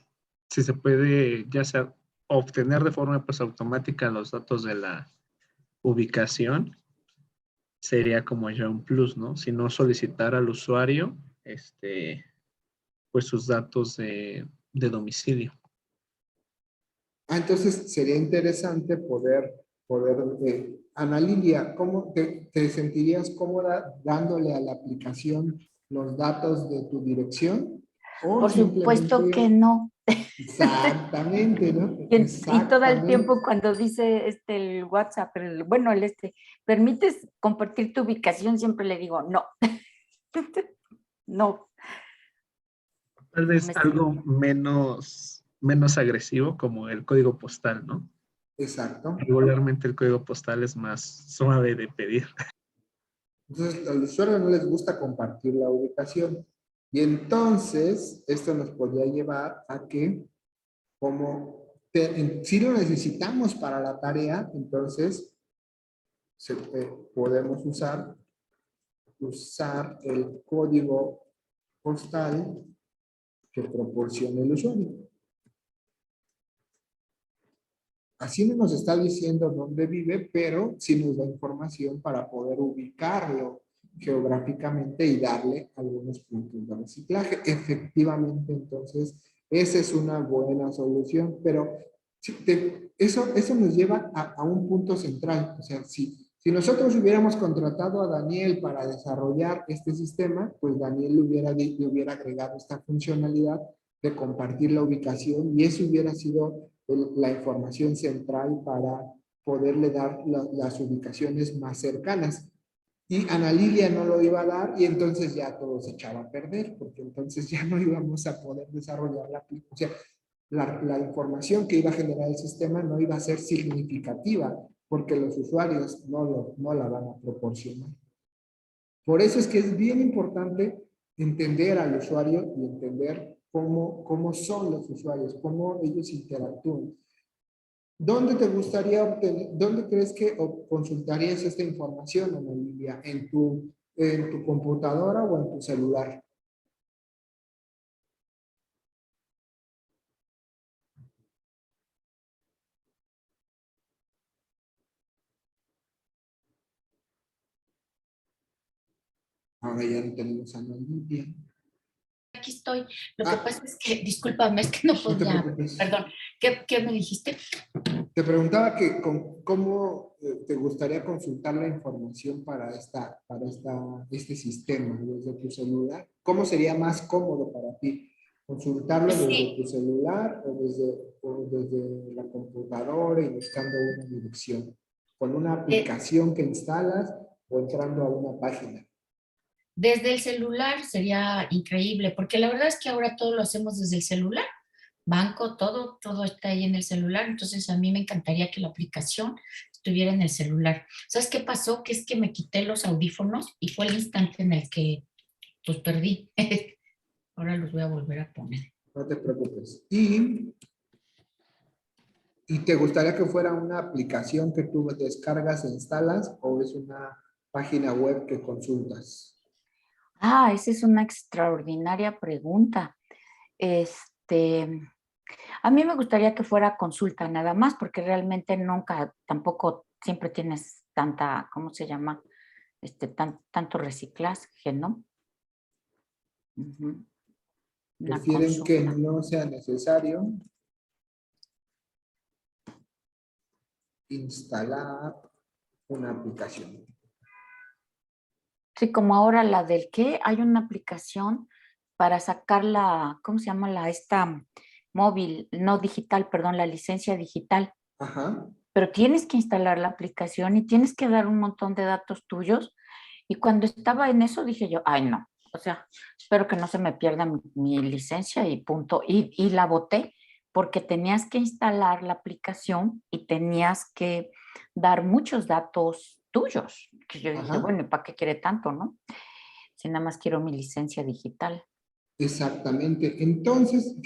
si se puede ya sea obtener de forma pues automática los datos de la ubicación, sería como ya un plus, ¿no? Si no solicitar al usuario, pues sus datos de domicilio. Entonces sería interesante Ana Lilia, ¿cómo te sentirías cómoda dándole a la aplicación los datos de tu dirección? O Por supuesto que simplemente, no. exactamente, ¿no? Y todo el Exactamente. tiempo cuando dice el WhatsApp, bueno, ¿permites compartir tu ubicación? Siempre le digo, no. No, Tal no vez me sirve. algo menos agresivo como el código postal, ¿no? Exacto. Regularmente el código postal es más suave de pedir. Entonces, a los usuarios no les gusta compartir la ubicación. Y entonces, esto nos podría llevar a que, si lo necesitamos para la tarea, entonces podemos usar el código postal que proporciona el usuario. Así no nos está diciendo dónde vive, pero sí nos da información para poder ubicarlo geográficamente y darle algunos puntos de reciclaje. Efectivamente, entonces, esa es una buena solución, pero eso nos lleva a un punto central. O sea, si nosotros hubiéramos contratado a Daniel para desarrollar este sistema, pues Daniel le hubiera agregado esta funcionalidad de compartir la ubicación y eso hubiera sido la información central para poderle dar las ubicaciones más cercanas. Y Ana Lilia no lo iba a dar y entonces ya todo se echaba a perder, porque entonces ya no íbamos a poder desarrollar la aplicación. O sea, la información que iba a generar el sistema no iba a ser significativa, porque los usuarios no la van a proporcionar. Por eso es que es bien importante entender al usuario y entender cómo son los usuarios, cómo ellos interactúan. ¿Dónde te gustaría obtener, dónde crees que consultarías esta información, Ana Lilia? ¿En tu computadora o en tu celular? Ahora ya no tenemos a Ana Lilia. Aquí estoy. Lo que Ah, pasa es que, discúlpame, es que no no te podía, preocupes. perdón. ¿Qué me dijiste? Te preguntaba que cómo te gustaría consultar la información este sistema desde tu celular. ¿Cómo sería más cómodo para ti? ¿Consultarlo desde tu Sí, celular o desde la computadora y buscando una dirección? ¿Con una eh, aplicación que instalas o entrando a una página? desde el celular sería increíble, porque la verdad es que ahora todo lo hacemos desde el celular. Banco, todo está ahí en el celular, entonces a mí me encantaría que la aplicación estuviera en el celular. ¿Sabes qué pasó? Que es que me quité los audífonos y fue el instante en el que pues perdí. Ahora los voy a volver a poner. No te preocupes. ¿Y te gustaría que fuera una aplicación que tú descargas e instalas o es una página web que consultas? Esa es una extraordinaria pregunta. Este, a mí me gustaría que fuera consulta nada más, porque realmente nunca, tampoco siempre tienes tanta, ¿cómo se llama? Tanto reciclaje, ¿no? Ujú. Una Prefieren que consulta. no sea necesario instalar una aplicación. Sí, como ahora la del qué, hay una aplicación para sacar ¿cómo se llama esta móvil, no digital, perdón, la licencia digital? Ajá, Pero tienes que instalar la aplicación y tienes que dar un montón de datos tuyos. Y cuando estaba en eso dije yo, ay no, o sea, espero que no se me pierda mi licencia y punto. Y la boté porque tenías que instalar la aplicación y tenías que dar muchos datos tuyos. Que yo dije, ajá, bueno, ¿y para qué quiere tanto, no? Si nada más quiero mi licencia digital. exactamente. Entonces,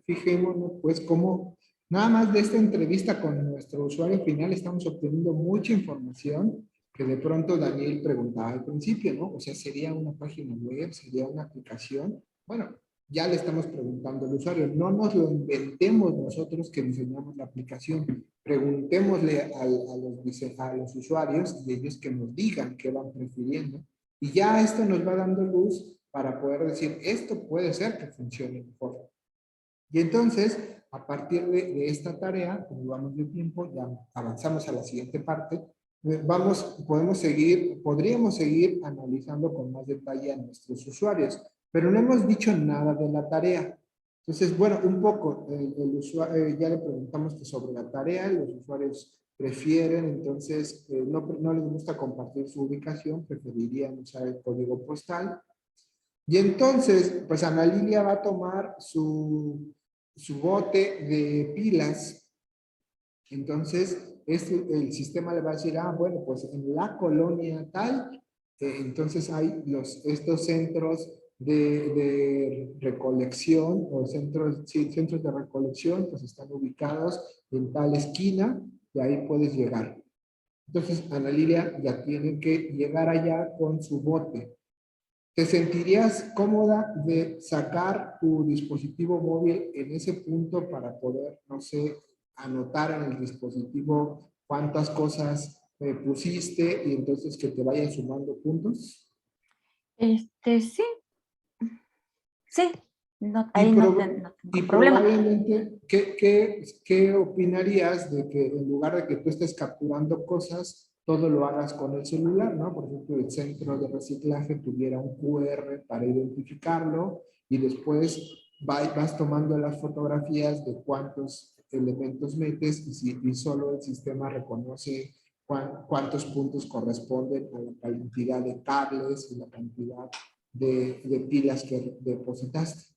fijémonos pues cómo nada más de esta entrevista con nuestro usuario final estamos obteniendo mucha información que de pronto Daniel preguntaba al principio, ¿no? O sea, ¿sería una página web? ¿Sería una aplicación? Bueno, ya le estamos preguntando al usuario. No nos lo inventemos nosotros que diseñamos la aplicación. Preguntémosle a los usuarios y ellos que nos digan qué van prefiriendo. Y ya esto nos va dando luz para poder decir, esto puede ser que funcione mejor. Y entonces, a partir de esta tarea, como vamos de tiempo, ya avanzamos a la siguiente parte, podríamos seguir analizando con más detalle a nuestros usuarios. pero no hemos dicho nada de la tarea. Entonces, bueno, un poco, el usuario, ya le preguntamos que sobre la tarea, los usuarios prefieren, entonces, no les gusta compartir su ubicación, preferirían usar el código postal. Y entonces, pues Ana Lilia va a tomar su bote de pilas. Entonces, el sistema le va a decir, ah, bueno, pues en la colonia tal, entonces hay estos centros de recolección o centros, sí, centros de recolección, pues están ubicados en tal esquina y ahí puedes llegar. Entonces, Ana Lilia ya tiene que llegar allá con su bote. ¿Te sentirías cómoda de sacar tu dispositivo móvil en ese punto para poder, no sé, anotar en el dispositivo cuántas cosas pusiste y entonces que te vayan sumando puntos? Sí, sí, no, Y, ahí no y tengo problema. probablemente, ¿qué opinarías de que en lugar de que tú estés capturando cosas, todo lo hagas con el celular, ¿no? Por ejemplo, el centro de reciclaje tuviera un QR para identificarlo y después vas tomando las fotografías de cuántos elementos metes y solo el sistema reconoce cuántos puntos corresponden a la cantidad de cables y la cantidad de pilas que depositaste.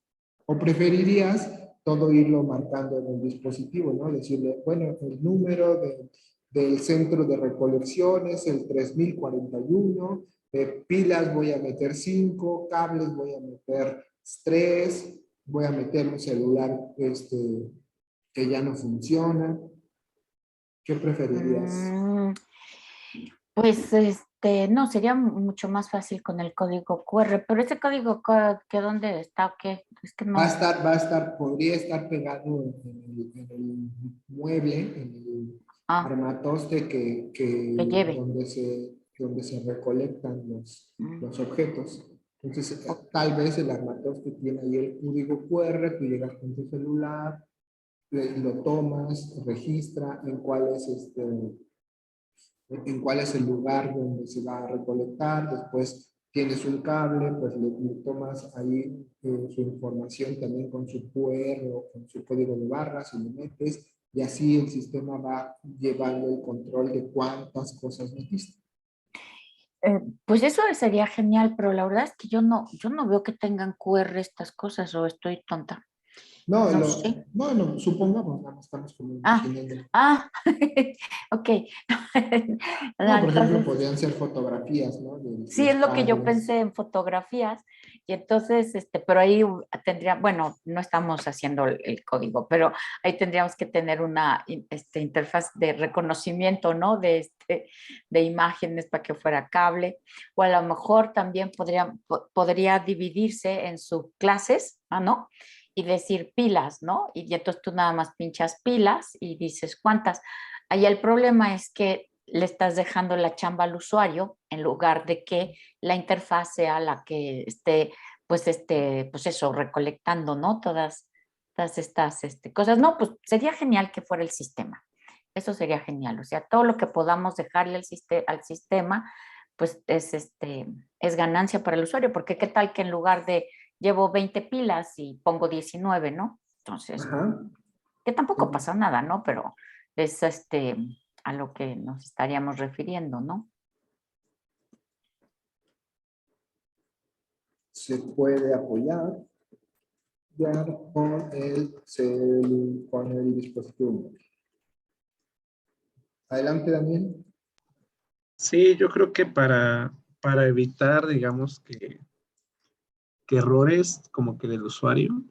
¿O preferirías todo irlo marcando en el dispositivo, ¿no? Decirle, bueno, el número del centro de recolección es el 3041, de pilas voy a meter 5, cables voy a meter 3, voy a meter un celular que ya no funciona. ¿Qué preferirías? Mm, Pues no, sería mucho más fácil con el código QR, pero ese código que dónde está o qué, es que no. Podría estar pegado en el mueble, en el Ah, armatoste que lleve. donde se recolectan Mm. los objetos. Entonces, tal vez el armatoste tiene ahí el código QR, tú llegas con tu celular, lo tomas, registra en cuál es el lugar donde se va a recolectar, después tienes un cable, pues le tomas ahí su información también con su QR o con su código de barras y lo metes, y así el sistema va llevando el control de cuántas cosas metiste. Pues eso sería genial, pero la verdad es que yo no veo que tengan QR estas cosas o estoy tonta. No, No sé. no, supongamos, nada más estamos como Ah, imaginando. ah, ok. No, No, por ejemplo, entonces, podrían ser fotografías, ¿no? De sí, es los lo que yo cables. pensé en fotografías y entonces, pero ahí tendría, bueno, no estamos haciendo el código, pero ahí tendríamos que tener una interfaz de reconocimiento, ¿no? De imágenes para que fuera cable, o a lo mejor también podría dividirse en subclases, ¿no? Y decir pilas, ¿no? Y entonces tú nada más pinchas pilas y dices cuántas. Ahí el problema es que le estás dejando la chamba al usuario en lugar de que la interfaz sea la que esté, pues eso, recolectando, ¿no? Todas estas cosas. No, pues sería genial que fuera el sistema. Eso sería genial. O sea, todo lo que podamos dejarle al sistema, pues es ganancia para el usuario, porque qué tal que en lugar de llevo 20 pilas y pongo 19, ¿no? Entonces, Ajá. que tampoco pasa nada, ¿no? Pero es a lo que nos estaríamos refiriendo, ¿no? Se puede apoyar ya con el dispositivo móvil. Adelante, Daniel. Sí, yo creo que para evitar, digamos, que errores como que del usuario,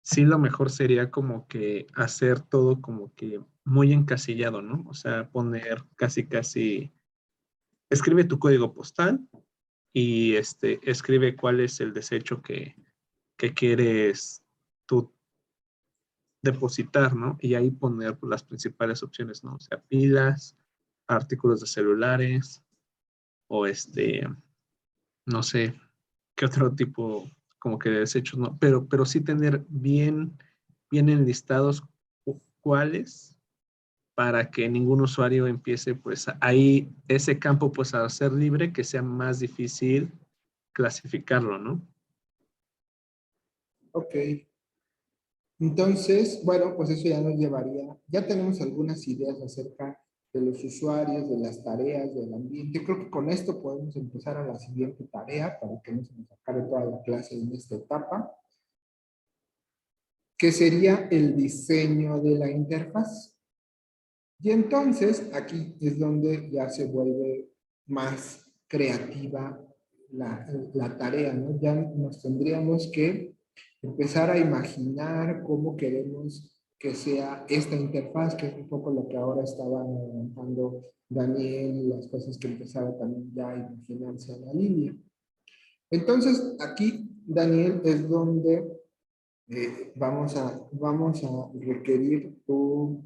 sí lo mejor sería como que hacer todo como que muy encasillado, ¿no? O sea, poner casi, escribe tu código postal y escribe cuál es el desecho que quieres tú depositar, ¿no? Y ahí poner pues, las principales opciones, ¿no? O sea, pilas, artículos de celulares o no sé, qué otro tipo como que de desechos, ¿no? Pero sí tener bien enlistados cuáles para que ningún usuario empiece pues ahí ese campo pues a ser libre, que sea más difícil clasificarlo, ¿no? Ok. Entonces, bueno, pues eso ya nos llevaría, ya tenemos algunas ideas acerca de los usuarios, de las tareas, del ambiente. Creo que con esto podemos empezar a la siguiente tarea para que no se nos acabe toda la clase en esta etapa, que sería el diseño de la interfaz. Y entonces aquí es donde ya se vuelve más creativa la tarea, ¿no? Ya nos tendríamos que empezar a imaginar cómo queremos que sea esta interfaz, que es un poco lo que ahora estaba adelantando Daniel y las cosas que empezaba también ya a imaginarse en la línea. Entonces, aquí, Daniel, es donde vamos a requerir tu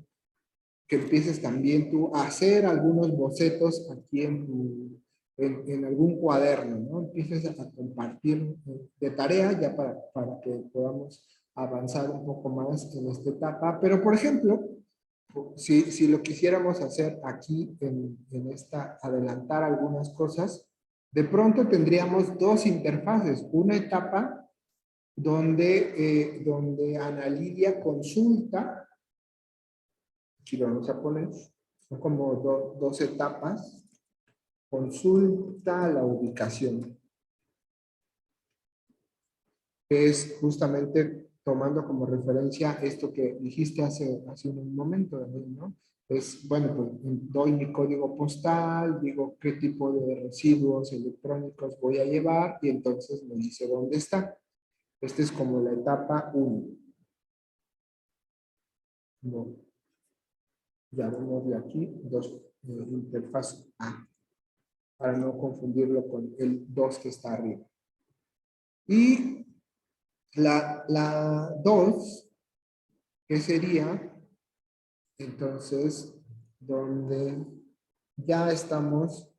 que empieces también tú a hacer algunos bocetos aquí en algún cuaderno, ¿no? Empieces a compartir de tarea ya para que podamos avanzar un poco más en esta etapa. Pero, por ejemplo, si lo quisiéramos hacer aquí en esta, adelantar algunas cosas, de pronto tendríamos dos interfaces, una etapa donde Ana Lidia consulta. Aquí lo vamos a poner, son como dos etapas. Consulta la ubicación, que es justamente tomando como referencia esto que dijiste hace un momento, ¿no? Es, bueno, pues doy mi código postal, digo qué tipo de residuos electrónicos voy a llevar y entonces me dice dónde está. Esta es como la etapa 1. No, ya vemos de aquí dos interfaz A, para no confundirlo con el 2 que está arriba. Y la 2, que sería, entonces, donde ya estamos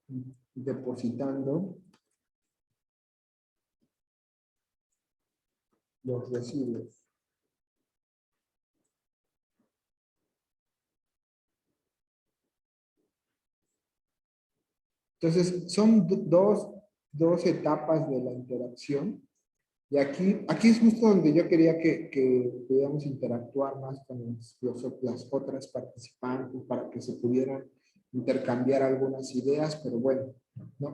depositando los residuos. Entonces, son dos etapas de la interacción. Y aquí es justo donde yo quería que pudiéramos interactuar más con las otras participantes para que se pudieran intercambiar algunas ideas, pero bueno,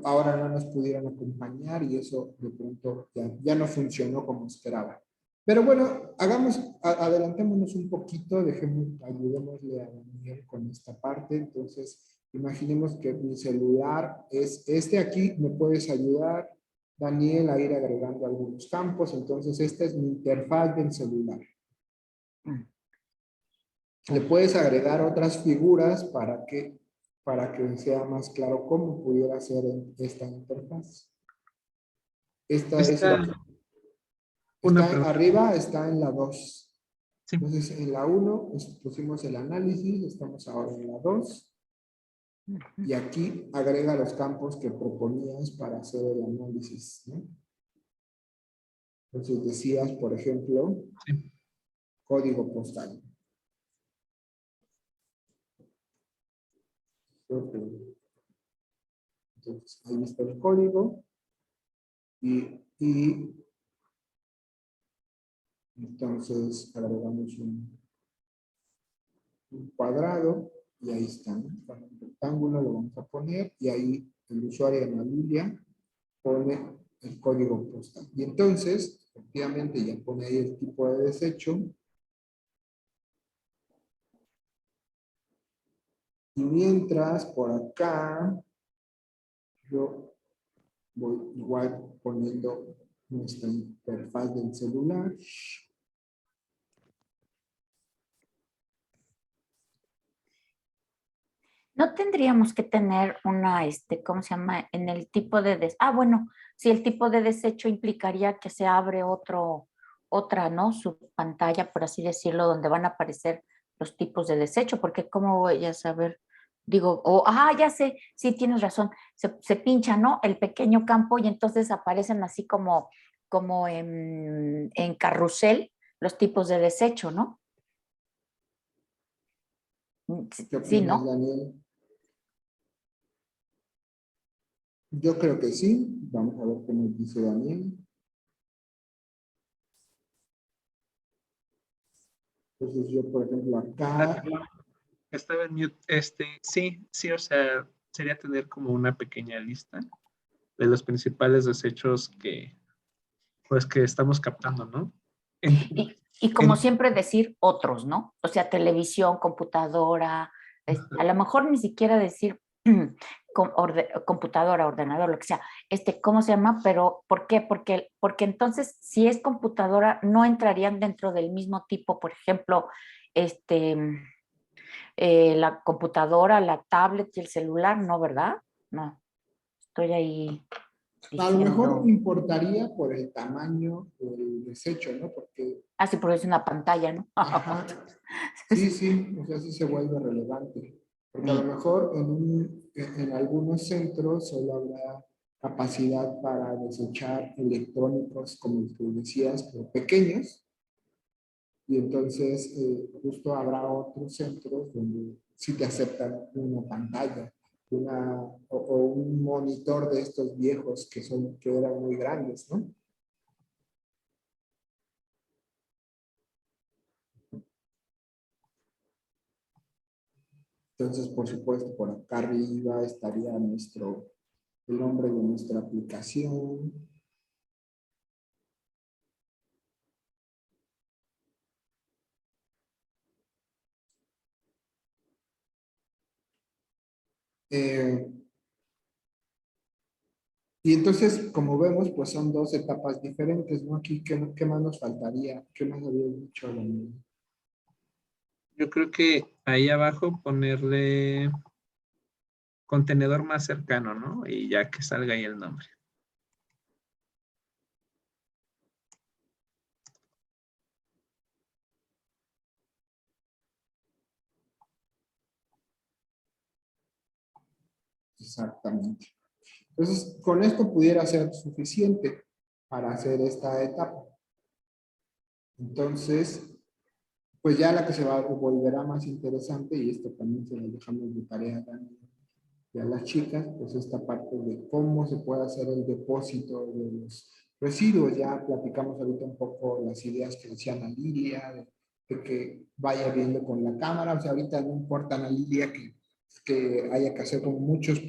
ahora no nos pudieron acompañar y eso de pronto ya no funcionó como esperaba. Pero bueno, adelantémonos un poquito, ayudémosle a Daniel con esta parte. Entonces, imaginemos que mi celular es este aquí, ¿me puedes ayudar, Daniel, a ir agregando algunos campos? Entonces, esta es mi interfaz del celular. Le puedes agregar otras figuras para que sea más claro cómo pudiera ser esta interfaz. Esta es Esta, la que una está pregunta. arriba, está en la 2. Sí. Entonces, en la 1 pusimos el análisis, estamos ahora en la 2. Y aquí agrega los campos que proponías para hacer el análisis, ¿no? Entonces decías, por ejemplo, Sí. código postal. Entonces, ahí está el código. Y entonces agregamos un cuadrado y ahí está, ¿no? Para un rectángulo lo vamos a poner y ahí el usuario en la Biblia pone el código postal. Y entonces, efectivamente, ya pone ahí el tipo de desecho. Y mientras, por acá, yo voy igual poniendo nuestra interfaz del celular. No tendríamos que tener una, ¿cómo se llama? En el tipo de, bueno, si el tipo de desecho implicaría que se abre otra, ¿no? Su pantalla, por así decirlo, donde van a aparecer los tipos de desecho, porque ¿cómo voy a saber? Digo, ya sé, sí tienes razón, se pincha, ¿no? El pequeño campo y entonces aparecen así como en carrusel los tipos de desecho, ¿no? ¿Qué Sí, opinas, ¿no? Daniel? Yo creo que sí. Vamos a ver qué nos dice Daniel. Entonces yo, por ejemplo, acá, Estaba en mute. Sí, o sea, sería tener como una pequeña lista de los principales desechos pues, que estamos captando, ¿no? En- Y como en- siempre decir otros, ¿no? O sea, televisión, computadora, a lo mejor ni siquiera decir computadora, ordenador, lo que sea. ¿Cómo se llama? Pero ¿por qué? Porque entonces, si es computadora, no entrarían dentro del mismo tipo, por ejemplo, este, la computadora, la tablet y el celular, ¿no, verdad? No, estoy ahí a lo mejor diciendo, importaría por el tamaño del desecho, ¿no? Porque, así porque es una pantalla, ¿no? ajá, sí, o sea, sí se vuelve relevante. Porque a lo mejor en algunos centros solo habrá capacidad para desechar electrónicos, como tú decías, pero pequeños, y entonces justo habrá otros centros donde sí te aceptan una pantalla, o un monitor de estos viejos que eran muy grandes, ¿no? Entonces, por supuesto, por acá arriba estaría el nombre de nuestra aplicación. Eh, y entonces, como vemos, pues son dos etapas diferentes, ¿no? Aquí, ¿qué más nos faltaría? ¿Qué más había dicho? yo creo que ahí abajo ponerle contenedor más cercano, ¿no? Y ya que salga ahí el nombre. Exactamente. Entonces, con esto pudiera ser suficiente para hacer esta etapa. Entonces, pues ya la que volverá más interesante, y esto también se lo dejamos de tarea a Dani y a las chicas, pues esta parte de cómo se puede hacer el depósito de los residuos. Ya platicamos ahorita un poco las ideas que decía Ana Lilia, de que vaya viendo con la cámara. O sea, ahorita no importa, Ana Lilia, que haya que hacer como muchos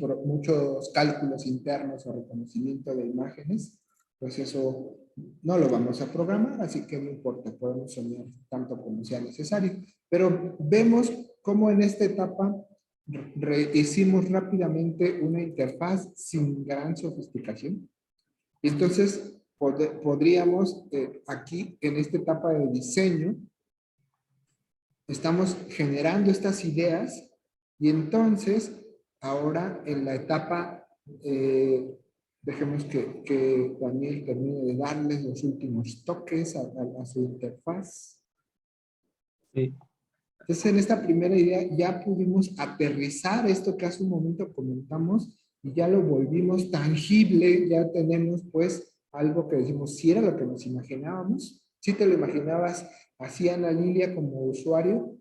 cálculos internos o reconocimiento de imágenes, pues eso no lo vamos a programar, así que no importa, podemos soñar tanto como sea necesario. Pero vemos cómo en esta etapa hicimos rápidamente una interfaz sin gran sofisticación. Entonces, podríamos, aquí en esta etapa de diseño, estamos generando estas ideas, y entonces, ahora en la etapa, dejemos que Daniel termine de darles los últimos toques a su interfaz. Sí. Entonces, en esta primera idea ya pudimos aterrizar esto que hace un momento comentamos, y ya lo volvimos tangible. Ya tenemos pues algo que decimos, si era lo que nos imaginábamos. Si te lo imaginabas así, Ana Lilia, como usuario,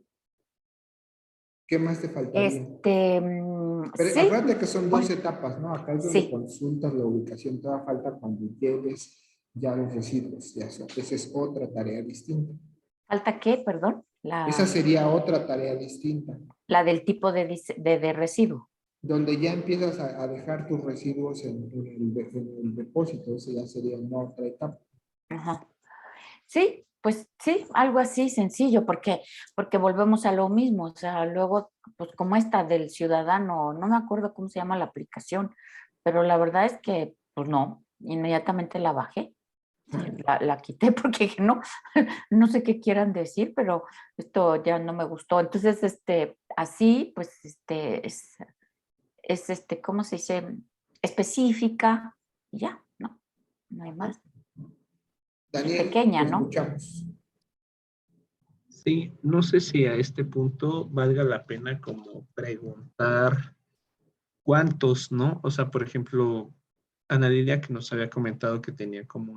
¿qué más te faltaría? Pero Sí, acuérdate que son dos bueno, etapas, ¿no? Acá es donde sí, consultas la ubicación, toda falta cuando llegues ya los residuos. Esa es otra tarea distinta. falta qué, perdón, Esa sería otra tarea distinta, la del tipo de residuo. donde ya empiezas a dejar tus residuos en el depósito. Eso ya sería una otra etapa. Ajá. Sí, pues sí, algo así sencillo, porque volvemos a lo mismo. O sea, luego, pues como esta del ciudadano, no me acuerdo cómo se llama la aplicación, pero la verdad es que, pues no, inmediatamente la bajé. La quité porque dije, no, no sé qué quieran decir, pero esto ya no me gustó. Entonces, así, pues, ¿cómo se dice? Específica, y ya, no hay más. Y Daniel, pequeña, te ¿no? escuchamos. Sí, no sé si a este punto valga la pena como preguntar cuántos, ¿no? O sea, por ejemplo, Ana Lilia que nos había comentado que tenía como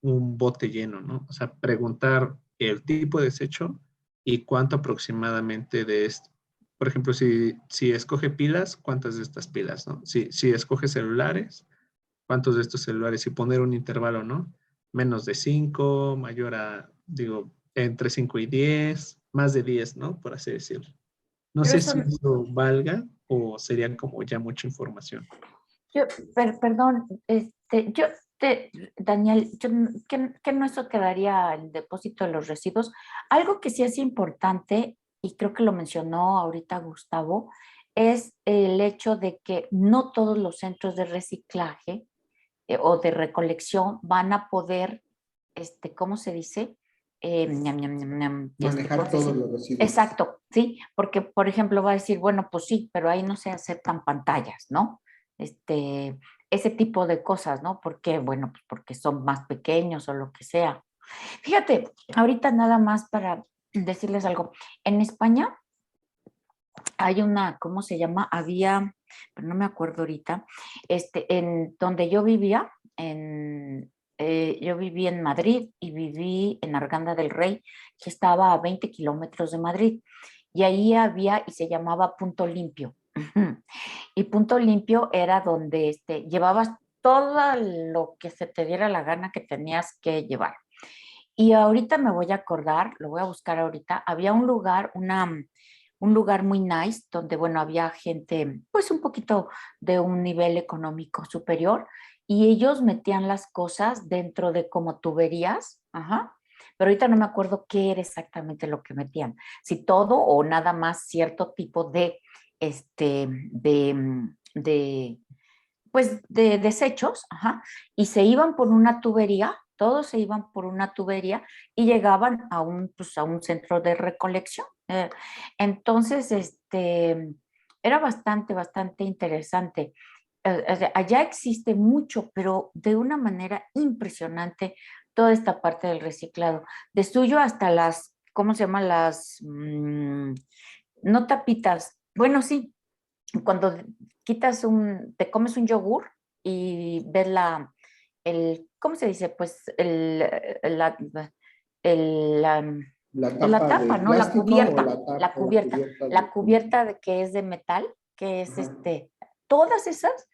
un bote lleno, ¿no? O sea, preguntar el tipo de desecho y cuánto aproximadamente de esto. Por ejemplo, si escoge pilas, ¿cuántas de estas pilas, no? Si escoge celulares, ¿cuántos de estos celulares? Y poner un intervalo, ¿no? Menos de 5, mayor a, digo, entre 5 y 10, más de 10, ¿no? Por así decirlo. No Pero sé eso, si eso valga o sería como ya mucha información. yo, perdón, Daniel, que no eso quedaría el depósito de los residuos. Algo que sí es importante, y creo que lo mencionó ahorita Gustavo, es el hecho de que no todos los centros de reciclaje o de recolección van a poder, ¿cómo se dice? Manejar ¿Cómo se todos dice? los residuos. Exacto, sí, porque por ejemplo va a decir, bueno, pues sí, pero ahí no se aceptan pantallas, ¿no? Ese tipo de cosas, ¿no? ¿Por qué? Bueno, pues porque son más pequeños o lo que sea. Fíjate, ahorita nada más para decirles algo. En España hay una, ¿cómo se llama? Había, pero no me acuerdo ahorita, en donde yo vivía, yo viví en Madrid y viví en Arganda del Rey, que estaba a 20 kilómetros de Madrid. Y ahí había, y se llamaba Punto Limpio. Y Punto Limpio era donde llevabas todo lo que se te diera la gana que tenías que llevar. Y ahorita me voy a acordar, lo voy a buscar ahorita, había un lugar, un lugar muy nice, donde, bueno, había gente, pues un poquito de un nivel económico superior, y ellos metían las cosas dentro de como tuberías, ajá, pero ahorita no me acuerdo qué era exactamente lo que metían, si todo o nada más cierto tipo de, pues, de desechos, ajá, y se iban por una tubería, todos se iban por una tubería y llegaban a pues, a un centro de recolección. Entonces, era bastante interesante. Allá existe mucho, pero de una manera impresionante, toda esta parte del reciclado. De suyo hasta las, ¿cómo se llaman? No tapitas, bueno, sí, cuando te comes un yogur y ves ¿cómo se dice? Pues el, la, La pues la tapa de tapa, ¿no? plástico o la tapa o la cubierta de... la cubierta de que es de metal, que es Ajá. todas esas,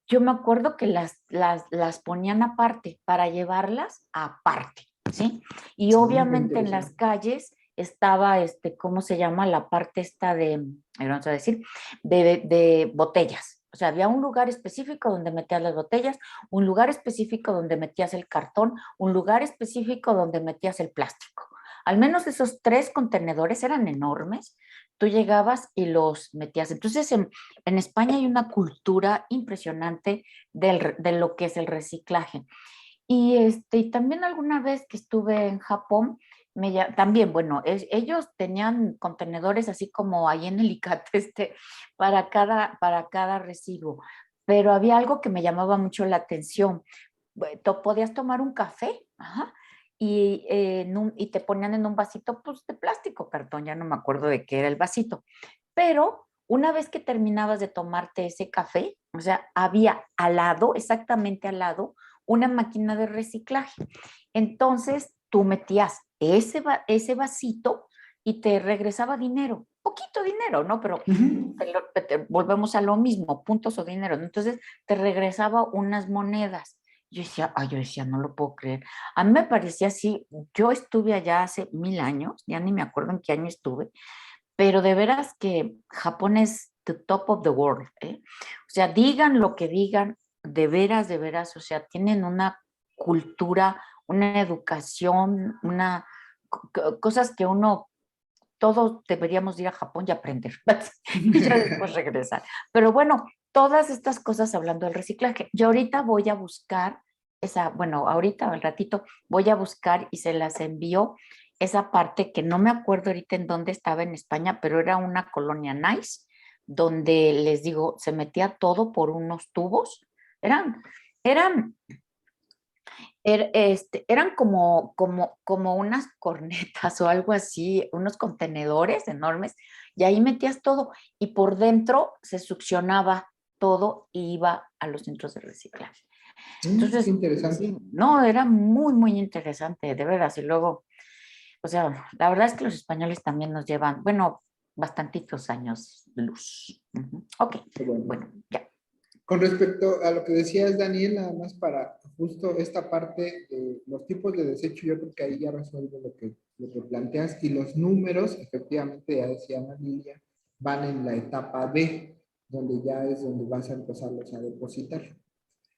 yo me acuerdo que las ponían aparte para llevarlas aparte, ¿sí? Y Qué obviamente en las interesante. calles estaba, ¿cómo se llama? La parte esta vamos a decir, de botellas. O sea, había un lugar específico donde metías las botellas, un lugar específico donde metías el cartón, un lugar específico donde metías el plástico. Al menos esos 3 contenedores eran enormes. Tú llegabas y los metías. Entonces, en España hay una cultura impresionante de lo que es el reciclaje. Y también alguna vez que estuve en Japón, también, bueno, ellos tenían contenedores así como ahí en el ICAT, para cada residuo, pero había algo que me llamaba mucho la atención. Podías tomar un café, ajá, y te ponían en un vasito pues, de plástico, cartón, ya no me acuerdo de qué era el vasito, pero una vez que terminabas de tomarte ese café, o sea, había al lado, exactamente al lado, una máquina de reciclaje. Entonces tú metías ese vasito y te regresaba dinero, poquito dinero, ¿no? Pero Ujú. volvemos a lo mismo, puntos o dinero, ¿no? Entonces te regresaba unas monedas. Yo decía, no lo puedo creer. A mí me parecía así, yo estuve allá hace 1000 años, ya ni me acuerdo en qué año estuve, pero de veras que Japón es the top of the world, ¿eh? O sea, digan lo que digan, de veras, o sea, tienen una cultura, una educación, cosas que todos deberíamos ir a Japón y aprender, y ya después regresar. Pero bueno, todas estas cosas hablando del reciclaje, yo ahorita voy a buscar bueno, ahorita al ratito voy a buscar y se las envío esa parte que no me acuerdo ahorita en dónde estaba en España, pero era una colonia nice, donde les digo, se metía todo por unos tubos, eran eran como unas cornetas o algo así, unos contenedores enormes, y ahí metías todo, y por dentro se succionaba todo y iba a los centros de reciclaje. Qué Entonces, interesante. sí, no, era muy interesante, de veras, y luego, o sea, la verdad es que los españoles también nos llevan, bueno, bastantitos años luz. Ujú. Ok, Qué bueno. bueno, ya. Con respecto a lo que decías, Daniel, nada más para justo esta parte de los tipos de desecho, yo creo que ahí ya resuelve lo que lo que planteas, y los números, efectivamente, ya decía Ana Lilia, van en la etapa B, donde ya es donde vas a empezarlos a depositar.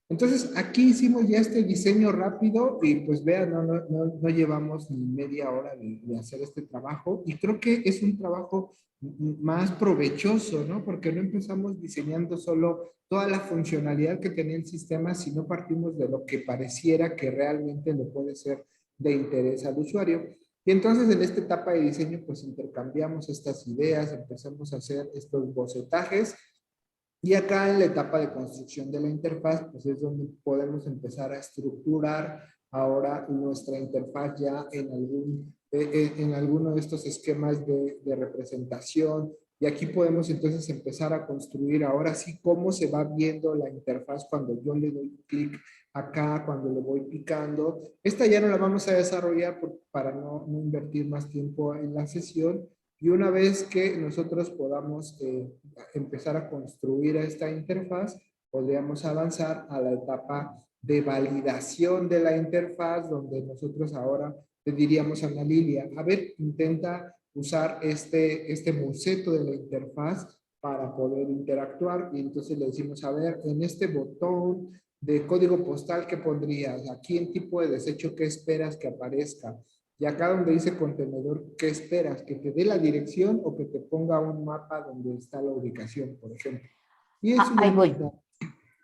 Entonces, aquí hicimos ya este diseño rápido y pues vean, no llevamos ni media hora de hacer este trabajo y creo que es un trabajo más provechoso, ¿no? Porque no empezamos diseñando solo toda la funcionalidad que tenía el sistema, sino partimos de lo que pareciera que realmente le puede ser de interés al usuario. Y entonces en esta etapa de diseño pues intercambiamos estas ideas, empezamos a hacer estos bocetajes. Y acá en la etapa de construcción de la interfaz, pues es donde podemos empezar a estructurar ahora nuestra interfaz ya en alguno de estos esquemas de representación. Y aquí podemos entonces empezar a construir ahora sí cómo se va viendo la interfaz cuando yo le doy clic acá, cuando le voy picando. Esta ya no la vamos a desarrollar para no invertir más tiempo en la sesión. Y una vez que nosotros podamos empezar a construir esta interfaz, podríamos avanzar a la etapa de validación de la interfaz, donde nosotros ahora le diríamos a Ana Lilia, a ver, intenta usar este boceto de la interfaz para poder interactuar. Y entonces le decimos, a ver, en este botón de código postal, ¿qué pondrías? Aquí en tipo de desecho, ¿qué esperas que aparezca? Y acá donde dice contenedor, ¿qué esperas? ¿Que te dé la dirección o que te ponga un mapa donde está la ubicación, por ejemplo? Y eso Ahí ya voy.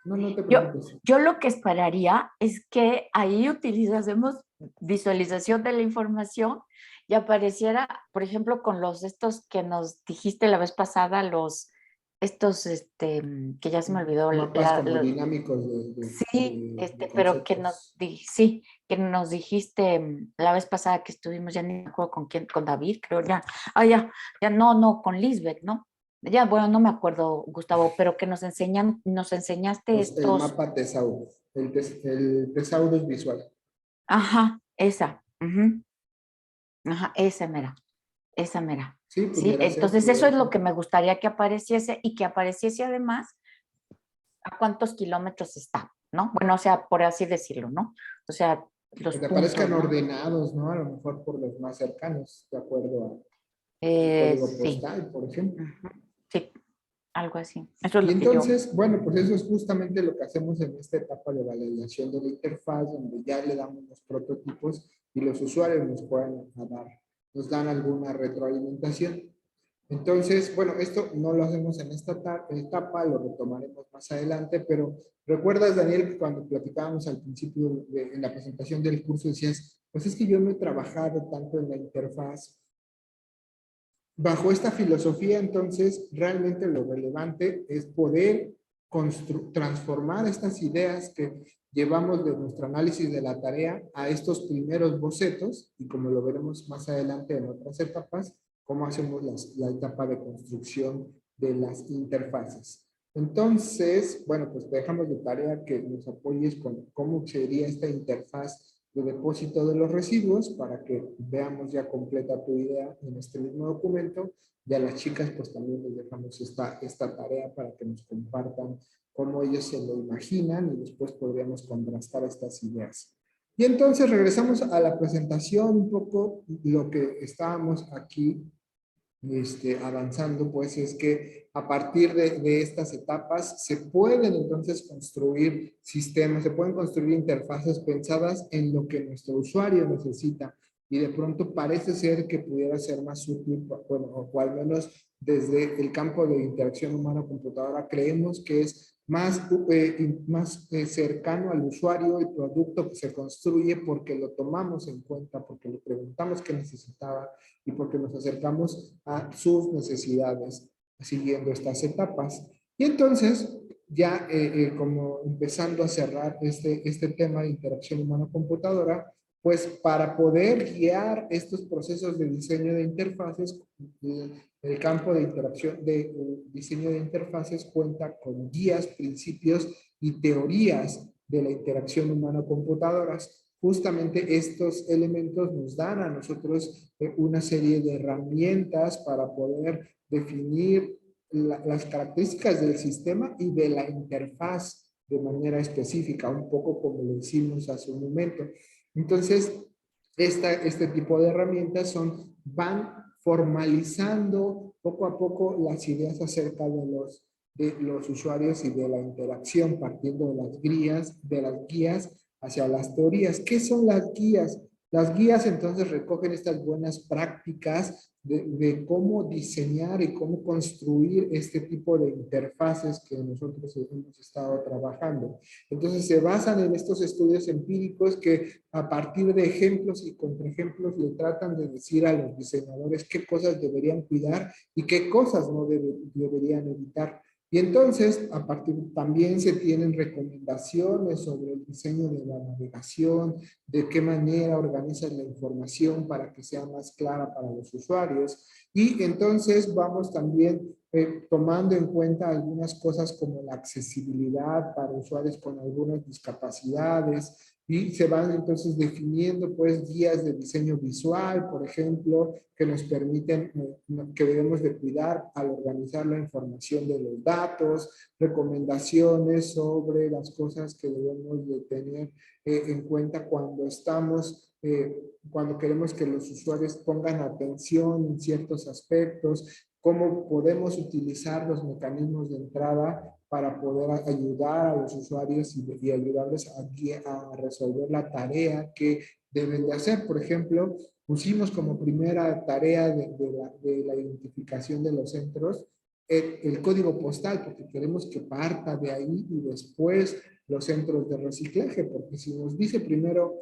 no te Yo, preocupes. yo lo que esperaría es que ahí hacemos visualización de la información y apareciera, por ejemplo, con estos que nos dijiste la vez pasada, estos, que ya se me olvidó, Mapas como dinámicos sí, de pero conceptos. sí, que nos dijiste la vez pasada que estuvimos, ya ni me acuerdo con quién, con David, creo ya, ya no, con Lisbeth, ¿no? Ya, bueno, no me acuerdo, Gustavo, pero que nos enseñaste El estos, mapa Tesaurus, el Tesaurus visual. ajá, ajá, esa mera, Sí, sí, entonces eso es lo que me gustaría que apareciese y que apareciese además a cuántos kilómetros está, ¿no? Bueno, o sea, por así decirlo, ¿no? O sea, los Que te puntos, aparezcan ¿no? ordenados, ¿no? A lo mejor por los más cercanos, de acuerdo al código Sí, postal, por ejemplo. ujú, sí, algo así. Eso es Y lo que yo. entonces, bueno, pues eso es justamente lo que hacemos en esta etapa de validación de la interfaz, donde ya le damos los prototipos y los usuarios nos dan alguna retroalimentación. Entonces, bueno, esto no lo hacemos en esta etapa, lo retomaremos más adelante, pero ¿recuerdas, Daniel, que cuando platicábamos al principio en la presentación del curso decías, pues es que yo no he trabajado tanto en la interfaz? Bajo esta filosofía, entonces, realmente lo relevante es poder transformar estas ideas que llevamos de nuestro análisis de la tarea a estos primeros bocetos, y como lo veremos más adelante en otras etapas, cómo hacemos la etapa de construcción de las interfaces. Entonces, bueno, pues te dejamos de tarea que nos apoyes con cómo sería esta interfaz de depósito de los residuos para que veamos ya completa tu idea en este mismo documento. Y a las chicas pues también les dejamos esta tarea para que nos compartan cómo ellos se lo imaginan y después podríamos contrastar estas ideas. Y entonces regresamos a la presentación, un poco lo que estábamos aquí avanzando, pues es que a partir de estas etapas se pueden entonces construir sistemas, se pueden construir interfaces pensadas en lo que nuestro usuario necesita, y de pronto parece ser que pudiera ser más útil, bueno, o al menos desde el campo de interacción humano-computadora creemos que es más cercano al usuario el producto que se construye porque lo tomamos en cuenta, porque le preguntamos qué necesitaba y porque nos acercamos a sus necesidades siguiendo estas etapas. Y entonces, ya como empezando a cerrar este tema de interacción humano-computadora, pues para poder guiar estos procesos de diseño de interfaces, el campo de interacción de diseño de interfaces cuenta con guías, principios y teorías de la interacción humano-computadoras. Justamente estos elementos nos dan a nosotros una serie de herramientas para poder definir las características del sistema y de la interfaz de manera específica, un poco como lo hicimos hace un momento. Entonces, este tipo de herramientas van formalizando poco a poco las ideas acerca de los usuarios y de la interacción, partiendo de las guías hacia las teorías. ¿Qué son las guías? Las guías entonces recogen estas buenas prácticas de cómo diseñar y cómo construir este tipo de interfaces que nosotros hemos estado trabajando. Entonces se basan en estos estudios empíricos que a partir de ejemplos y contraejemplos le tratan de decir a los diseñadores qué cosas deberían cuidar y qué cosas no deberían evitar. Y entonces, a partir también se tienen recomendaciones sobre el diseño de la navegación, de qué manera organizan la información para que sea más clara para los usuarios. Y entonces vamos también tomando en cuenta algunas cosas como la accesibilidad para usuarios con algunas discapacidades, y se van entonces definiendo pues guías de diseño visual, por ejemplo, que nos permiten, que debemos de cuidar al organizar la información de los datos, recomendaciones sobre las cosas que debemos de tener en cuenta cuando queremos que los usuarios pongan atención en ciertos aspectos, cómo podemos utilizar los mecanismos de entrada para poder ayudar a los usuarios y ayudarles a resolver la tarea que deben de hacer. Por ejemplo, pusimos como primera tarea de la identificación de los centros el código postal, porque queremos que parta de ahí y después los centros de reciclaje, porque si nos dice primero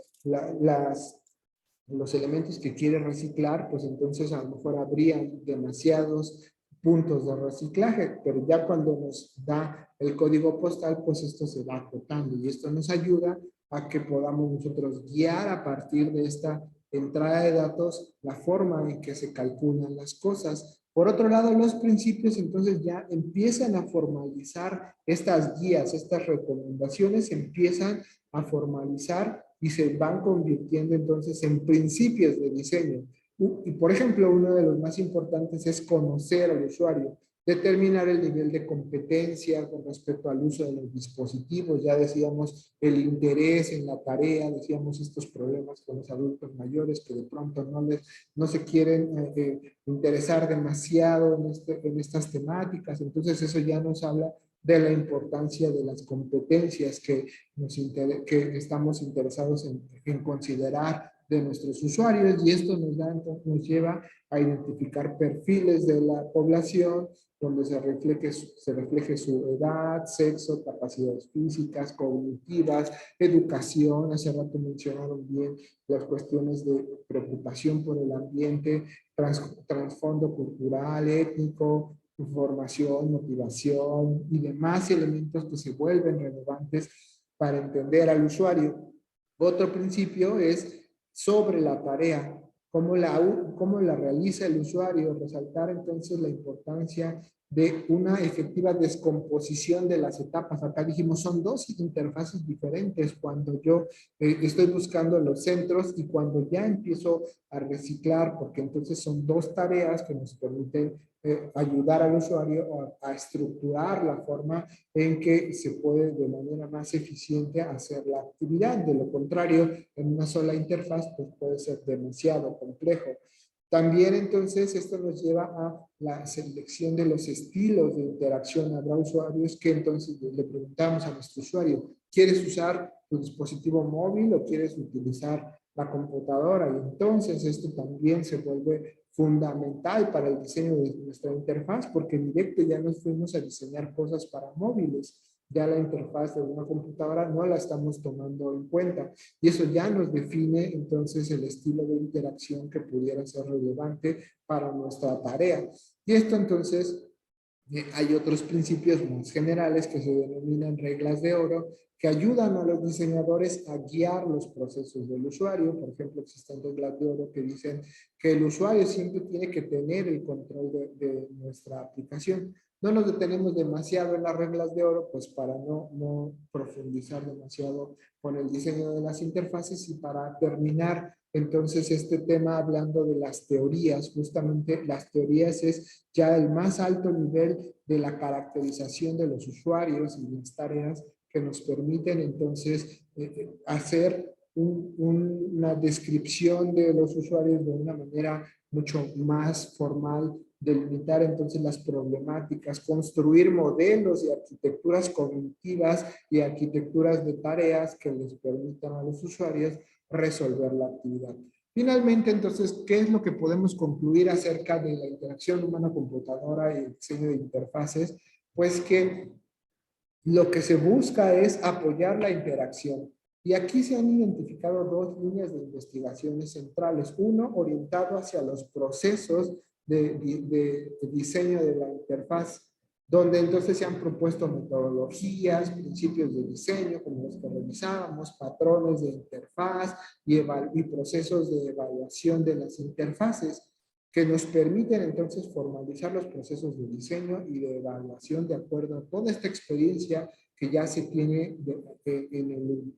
los elementos que quiere reciclar, pues entonces a lo mejor habrían demasiados puntos de reciclaje, pero ya cuando nos da el código postal, pues esto se va acotando y esto nos ayuda a que podamos nosotros guiar a partir de esta entrada de datos la forma en que se calculan las cosas. Por otro lado, los principios entonces ya empiezan a formalizar estas guías, estas recomendaciones empiezan a formalizar y se van convirtiendo entonces en principios de diseño. Y por ejemplo, uno de los más importantes es conocer al usuario, determinar el nivel de competencia con respecto al uso de los dispositivos. Ya decíamos el interés en la tarea, decíamos estos problemas con los adultos mayores que de pronto no se quieren interesar demasiado en estas temáticas. Entonces eso ya nos habla de la importancia de las competencias que estamos interesados en considerar de nuestros usuarios, y esto nos lleva a identificar perfiles de la población donde se refleje su edad, sexo, capacidades físicas, cognitivas, educación. Hace rato mencionaron bien las cuestiones de preocupación por el ambiente, trasfondo cultural, étnico, formación, motivación y demás elementos que se vuelven relevantes para entender al usuario. Otro principio es sobre la tarea, cómo la realiza el usuario, resaltar entonces la importancia de una efectiva descomposición de las etapas. Acá dijimos, son dos interfaces diferentes cuando yo estoy buscando los centros y cuando ya empiezo a reciclar, porque entonces son dos tareas que nos permiten ayudar al usuario a estructurar la forma en que se puede de manera más eficiente hacer la actividad. De lo contrario, en una sola interfaz pues puede ser demasiado complejo. También entonces esto nos lleva a la selección de los estilos de interacción. Habrá usuarios que entonces le preguntamos a nuestro usuario, ¿quieres usar tu dispositivo móvil o quieres utilizar la computadora? Y entonces esto también se vuelve fundamental para el diseño de nuestra interfaz, porque en directo ya nos fuimos a diseñar cosas para móviles. Ya la interfaz de una computadora no la estamos tomando en cuenta. Y eso ya nos define entonces el estilo de interacción que pudiera ser relevante para nuestra tarea. Y esto entonces, hay otros principios más generales que se denominan reglas de oro, que ayudan a los diseñadores a guiar los procesos del usuario. Por ejemplo, existen reglas de oro que dicen que el usuario siempre tiene que tener el control de nuestra aplicación. No nos detenemos demasiado en las reglas de oro, pues para no profundizar demasiado con el diseño de las interfaces, y para terminar entonces este tema hablando de las teorías. Justamente las teorías es ya el más alto nivel de la caracterización de los usuarios y las tareas que nos permiten entonces hacer una descripción de los usuarios de una manera mucho más formal, delimitar entonces las problemáticas, construir modelos y arquitecturas cognitivas y arquitecturas de tareas que les permitan a los usuarios resolver la actividad. Finalmente, entonces, ¿qué es lo que podemos concluir acerca de la interacción humana-computadora y el diseño de interfaces? Pues que lo que se busca es apoyar la interacción. Y aquí se han identificado dos líneas de investigaciones centrales. Uno, orientado hacia los procesos de diseño de la interfaz, donde entonces se han propuesto metodologías, principios de diseño, como los que revisábamos, patrones de interfaz y procesos de evaluación de las interfaces, que nos permiten entonces formalizar los procesos de diseño y de evaluación de acuerdo a toda esta experiencia que ya se tiene en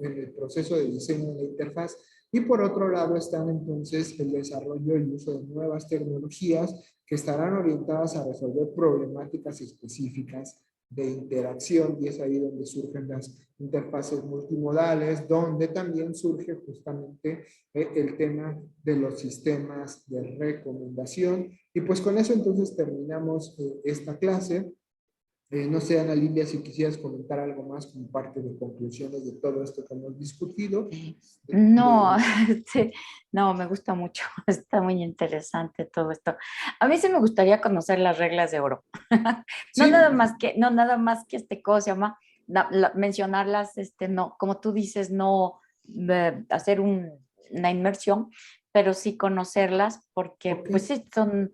el proceso de diseño de la interfaz. Y por otro lado están entonces el desarrollo y uso de nuevas tecnologías que estarán orientadas a resolver problemáticas específicas de interacción, y es ahí donde surgen las interfaces multimodales, donde también surge justamente el tema de los sistemas de recomendación. Y pues con eso entonces terminamos esta clase. No sé, Ana Lilia, si quisieras comentar algo más como parte de conclusiones de todo esto que hemos discutido. No, sí, no, me gusta mucho, está muy interesante todo esto. A mí sí me gustaría conocer las reglas de oro. No Sí, nada más que ¿cómo se llama? Mencionarlas, no, como tú dices, no hacer una inmersión, pero sí conocerlas, porque ok. pues sí son,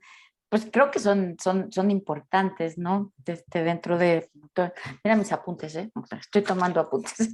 pues creo que son importantes, ¿no? Dentro de, mira mis apuntes, ¿eh? O sea, estoy tomando apuntes.